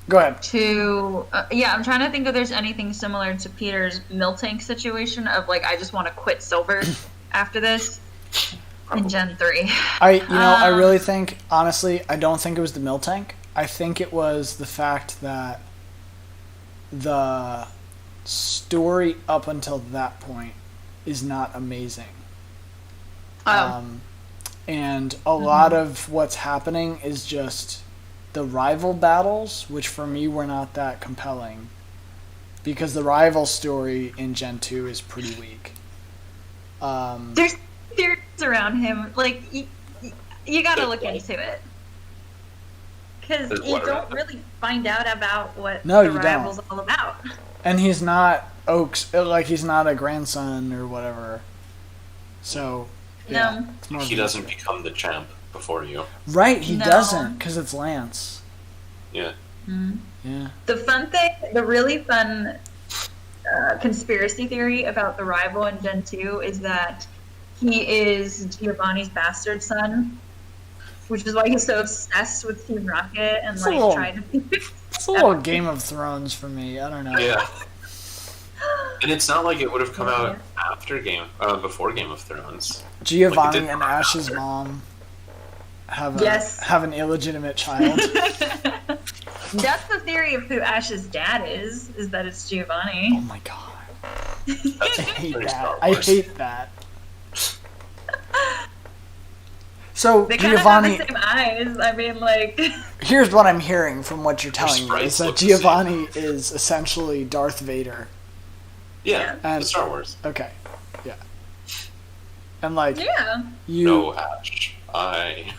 Go ahead. to yeah, I'm trying to think if there's anything similar to Peter's Mill Tank situation of like I just want to quit Silver after this in Gen 3. I really think, honestly, I don't think it was the Mill Tank. I think it was the fact that the story up until that point is not amazing. And a lot of what's happening is just the rival battles, which for me were not that compelling. Because the rival story in Gen 2 is pretty weak. There's theories around him. Like you gotta look into it because There's you what don't around it? really find out about what No, the you rival's don't. all about. And he's not Oak's, like he's not a grandson or whatever. So, yeah. No. It's more of He a doesn't mystery. become the champ before you. Right, he No. doesn't, because it's Lance. Yeah. Yeah. The fun thing, the really fun conspiracy theory about the rival in Gen 2 is that he is Giovanni's bastard son, which is why he's so obsessed with Team Rocket and It's a like little- trying to. It's a little Game of Thrones for me. I don't know. Yeah. And it's not like it would have come out Yeah. before Game of Thrones. Giovanni did and not Ash's matter. mom have Yes. have an illegitimate child. That's the theory of who Ash's dad is that it's Giovanni. Oh my god. That's I hate pretty that. Star I Wars. hate that. So They kind Giovanni, of have the same eyes. I mean, like, here's what I'm hearing from what you're telling me sprites is that look the same. Giovanni is essentially Darth Vader. Yeah, And- the Star Wars. Okay. Yeah. And like yeah. you No, Ash. I.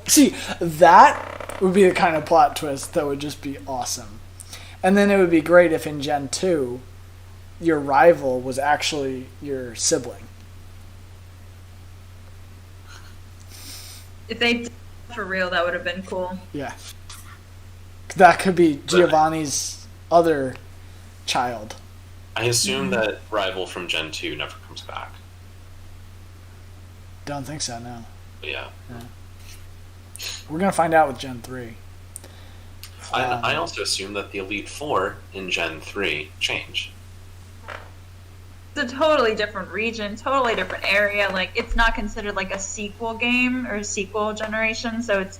see, that would be the kind of plot twist that would just be awesome. And then it would be great if in Gen 2 your rival was actually your sibling. If they did that for real, that would have been cool. Yeah. That could be Giovanni's other child. I assume that rival from Gen 2 never comes back. Don't think so, no. But yeah. We're going to find out with Gen 3. I also assume that the Elite Four in Gen 3 change. It's a totally different region, totally different area. Like, it's not considered like a sequel game or a sequel generation, so it's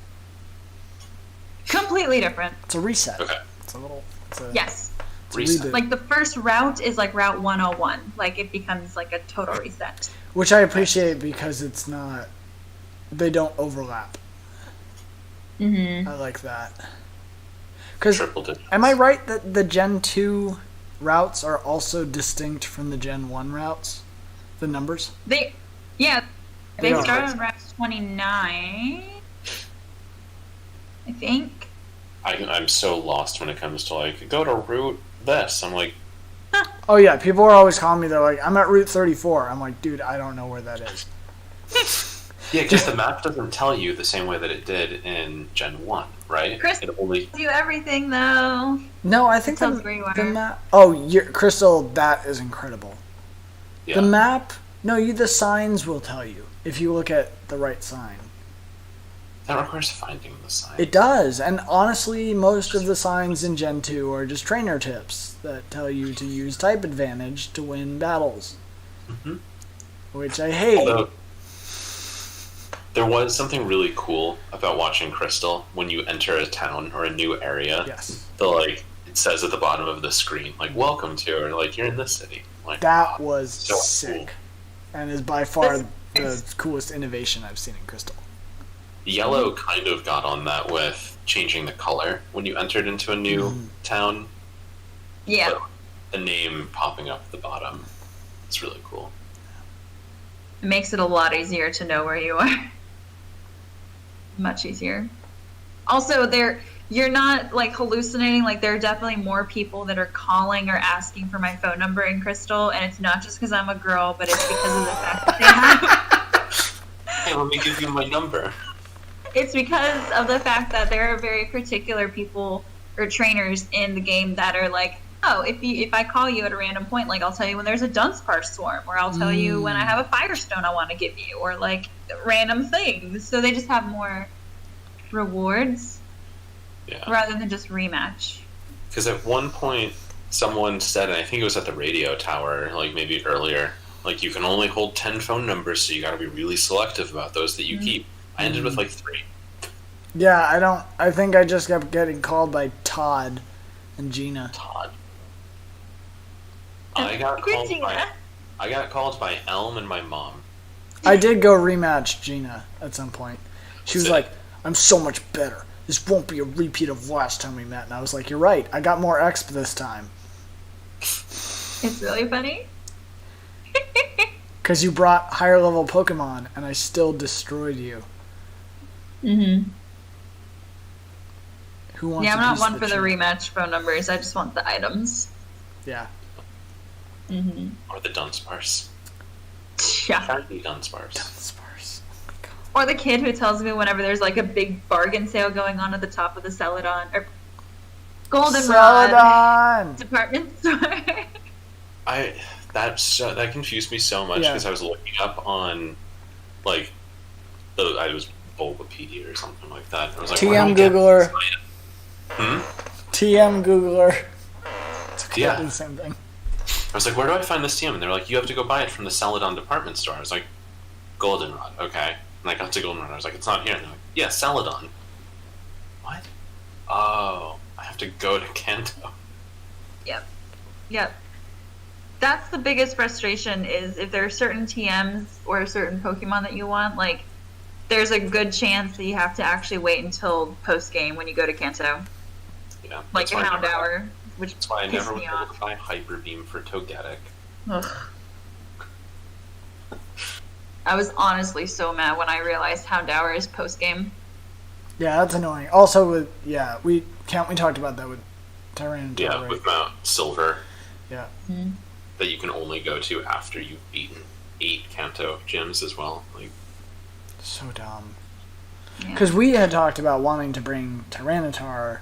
completely different. It's a reset. Okay. It's a little... It's a, Yes. reset. Like the first route is like Route 101. Like it becomes like a total reset. Which I appreciate because it's not. They don't overlap. Mm-hmm. I like that. Because Triple digits. am I right that the Gen 2 routes are also distinct from the Gen 1 routes? The numbers? They They are. start on Route 29, I think. I'm so lost when it comes to like go to route this. I'm like, Oh yeah, people are always calling me. They're like, "I'm at Route 34." I'm like, "Dude, I don't know where that is." yeah, because the map doesn't tell you the same way that it did in Gen 1, right? Chris, It only do everything though. No, I think Tells where you are. the map. Oh, Crystal, that is incredible. yeah. The map. No, the signs will tell you if you look at the right sign. That requires finding the sign. It does, and honestly, most of the signs in Gen 2 are just trainer tips that tell you to use type advantage to win battles. Mm-hmm. Which I hate. Although, there was something really cool about watching Crystal when you enter a town or a new area. Yes. It says at the bottom of the screen, like, welcome to, or like, you're in this city. Like, That was so sick. cool. And is by far That's- the coolest innovation I've seen in Crystal. Yellow kind of got on that with changing the color when you entered into a new town. Yeah. But the name popping up at the bottom. It's really cool. It makes it a lot easier to know where you are. Much easier. Also, you're not like hallucinating. Like there are definitely more people that are calling or asking for my phone number in Crystal, and it's not just because I'm a girl, but it's because of the fact that they have. Hey, let me give you my number. It's because of the fact that there are very particular people or trainers in the game that are like, oh, if I call you at a random point, like I'll tell you when there's a Dunsparce swarm, or I'll tell you when I have a Firestone I want to give you, or like random things. So they just have more rewards rather than just rematch. Because at one point, someone said, and I think it was at the radio tower, like maybe earlier, like you can only hold 10 phone numbers, so you got to be really selective about those that you keep. I ended with like 3. Yeah, I think I just kept getting called by Todd and Gina. Todd. I got called by Elm and my mom. I did go rematch Gina at some point. She was like, "I'm so much better. This won't be a repeat of last time we met." And I was like, "You're right. I got more exp this time." It's really funny. Because you brought higher level Pokemon, and I still destroyed you. Mm-hmm. Who wants? Yeah, I'm a not piece one of for the chin? rematch phone numbers. I just want the items. Yeah. Mm-hmm. Or the Dunsparce. Yeah. Shiny Dunsparce. Sparse. Oh my god. Or the kid who tells me whenever there's like a big bargain sale going on at the top of the Celadon or Goldenrod Celadon! department store. That confused me so much because I was looking up on, like, I was Bulbapedia or something like that. I was like, TM Googler. Hmm? TM Googler. It's exactly the same thing. I was like, where do I find this TM? And they're like, you have to go buy it from the Celadon department store. I was like, Goldenrod, okay. And I got to Goldenrod. I was like, it's not here. And they're like, yeah, Celadon. What? Oh, I have to go to Kanto. Yep. That's the biggest frustration is if there are certain TMs or a certain Pokemon that you want, like, there's a good chance that you have to actually wait until post-game when you go to Kanto. Yeah. Like a Houndour, which That's why I pissed never was me able off. to buy Hyper Beam for Togetic. Ugh. I was honestly so mad when I realized Houndour is post-game. Yeah, that's annoying. Also, we talked about that with Tyranitar. Yeah, right? with Mount Silver. Yeah. Mm-hmm. That you can only go to after you've beaten 8 Kanto gyms as well. Like, So dumb. Yeah. Because we had talked about wanting to bring Tyranitar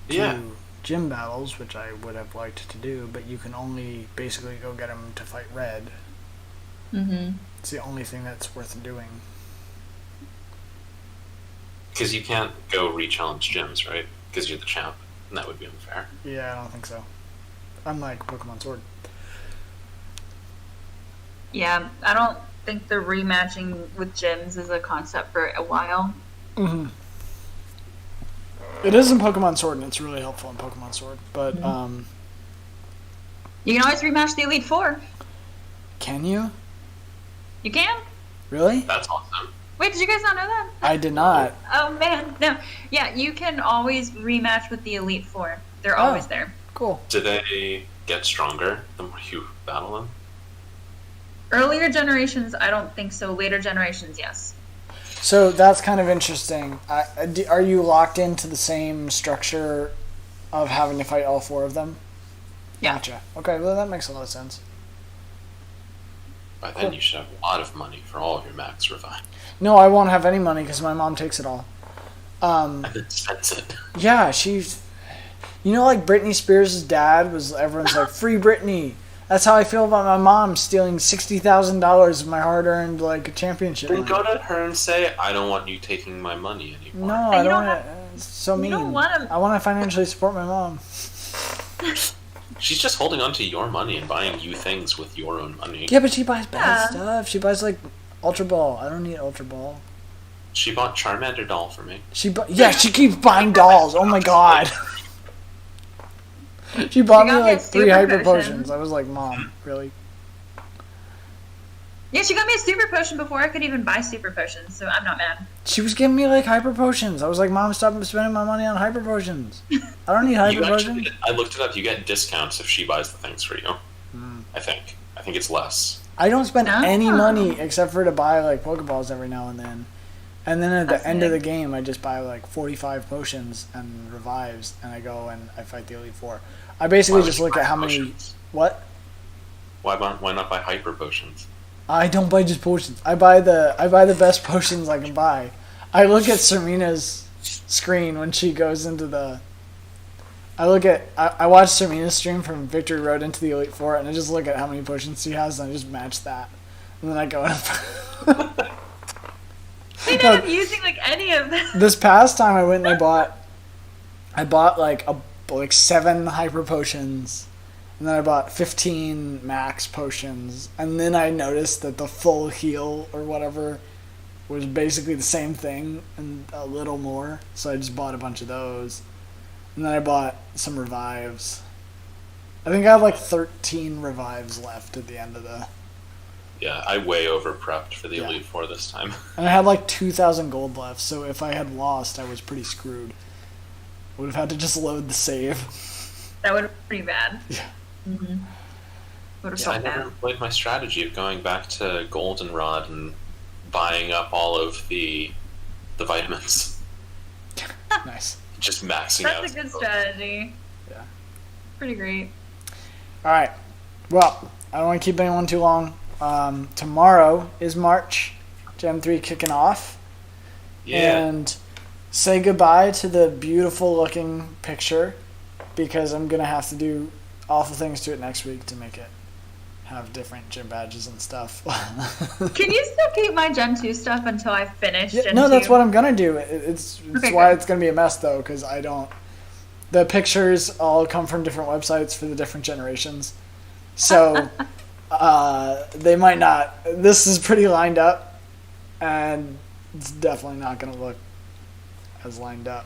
to yeah. gym battles, which I would have liked to do, but you can only basically go get him to fight Red. Mm-hmm. It's the only thing that's worth doing. Because you can't go re-challenge gyms, right? Because you're the champ, and that would be unfair. Yeah, I don't think so. Unlike Pokemon Sword. Yeah, I don't think the rematching with gyms is a concept for a while. Mm-hmm. It is in Pokemon Sword, and it's really helpful in Pokemon Sword. But You can always rematch the Elite Four. Can you? You can? Really? That's awesome. Wait, did you guys not know that? I did not. Oh man, no. Yeah, you can always rematch with the Elite Four. They're always there. Cool. Do they get stronger the more you battle them? Earlier generations, I don't think so. Later generations, yes. So that's kind of interesting. Are you locked into the same structure of having to fight all 4 of them? Yeah. Gotcha. Okay, well that makes a lot of sense. By then you should have a lot of money for all of your max revive. No, I won't have any money because my mom takes it all. And then spends it. Yeah, she's... You know, like Britney Spears' dad was... Everyone's like, free Britney. That's how I feel about my mom stealing $60,000 of my hard-earned, like, championship Then money. go to her and say, I don't want you taking my money anymore. No, And I you don't don't want to... It's so mean. don't wanna- I want to financially support my mom. She's just holding on to your money and buying you things with your own money. Yeah, but she buys bad Yeah. stuff. She buys, like, Ultra Ball. I don't need Ultra Ball. She bought Charmander doll for me. Yeah, she keeps buying dolls. Oh my god. She bought She me got me a like 3 super hyper potion. potions. I was like, Mom, really? Yeah, she got me a super potion before I could even buy super potions, so I'm not mad. She was giving me like hyper potions. I was like, Mom, stop spending my money on hyper potions. I don't need hyper You actually, potions. I looked it up. You get discounts if she buys the things for you. Hmm. I think it's less. I don't spend No. any money except for to buy like Pokeballs every now and then. And then at That's the end of the nice. game, I just buy like 45 potions and revives, and I go and I fight the Elite Four. I basically Why just would you look buy at how many. potions? What? Why not buy hyper potions? I don't buy just potions. I buy the best potions I can buy. I look at Sirmina's screen when she goes into the. I watch Sirmina's stream from Victory Road into the Elite Four, and I just look at how many potions she has, and I just match that, and then I go. I ended up using like any of them. This past time I went and I bought like 7 hyper potions, and then I bought 15 max potions, and then I noticed that the full heal or whatever was basically the same thing and a little more, so I just bought a bunch of those, and then I bought some revives. I think I have like 13 revives left at the end of the. Yeah, I way over prepped for the Yeah. Elite Four this time. And I had like 2,000 gold left, so if I had lost, I was pretty screwed. Would have had to just load the save. That would have been pretty bad. Yeah. Mm-hmm. Would have Yeah, I felt never bad. employed my strategy of going back to Goldenrod and buying up all of the vitamins, Nice. just maxing out. That's a good strategy. Yeah. Pretty great. All right. Well, I don't want to keep anyone too long. Tomorrow is March, Gen 3 kicking off. Yeah. And say goodbye to the beautiful looking picture because I'm going to have to do awful things to it next week to make it have different gym badges and stuff. Can you still keep my Gen 2 stuff until I finish Yeah, Gen no, 2? that's what I'm going to do. It's Okay, why good. it's going to be a mess though because I don't. The pictures all come from different websites for the different generations. So they might not. This is pretty lined up, and it's definitely not going to look as lined up.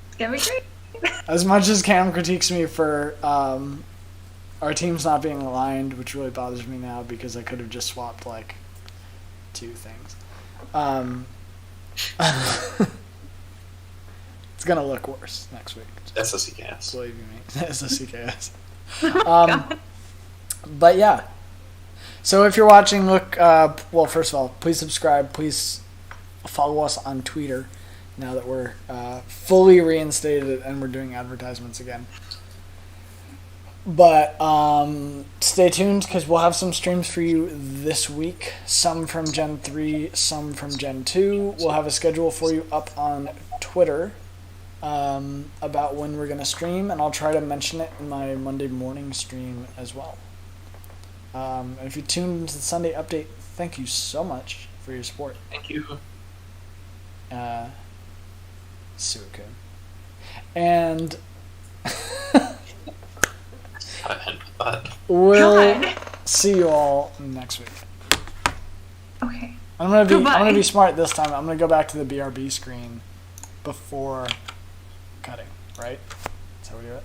It's gonna be great. As much as Cam critiques me for our teams not being aligned, which really bothers me now because I could have just swapped like 2 things. It's going to look worse next week. SSCS. Believe you me. SSCKS. God. But yeah. So if you're watching, look, well, first of all, please subscribe. Please follow us on Twitter now that we're fully reinstated and we're doing advertisements again. But stay tuned because we'll have some streams for you this week. Some from Gen 3, some from Gen 2. We'll have a schedule for you up on Twitter about when we're going to stream, and I'll try to mention it in my Monday morning stream as well. And if you tuned into the Sunday update, thank you so much for your support. Thank you. Suicune. And Gotta end with that. we'll God. see you all next week. Okay. I'm gonna Goodbye. be smart this time. I'm gonna go back to the BRB screen before cutting. Right? Is that how we do it?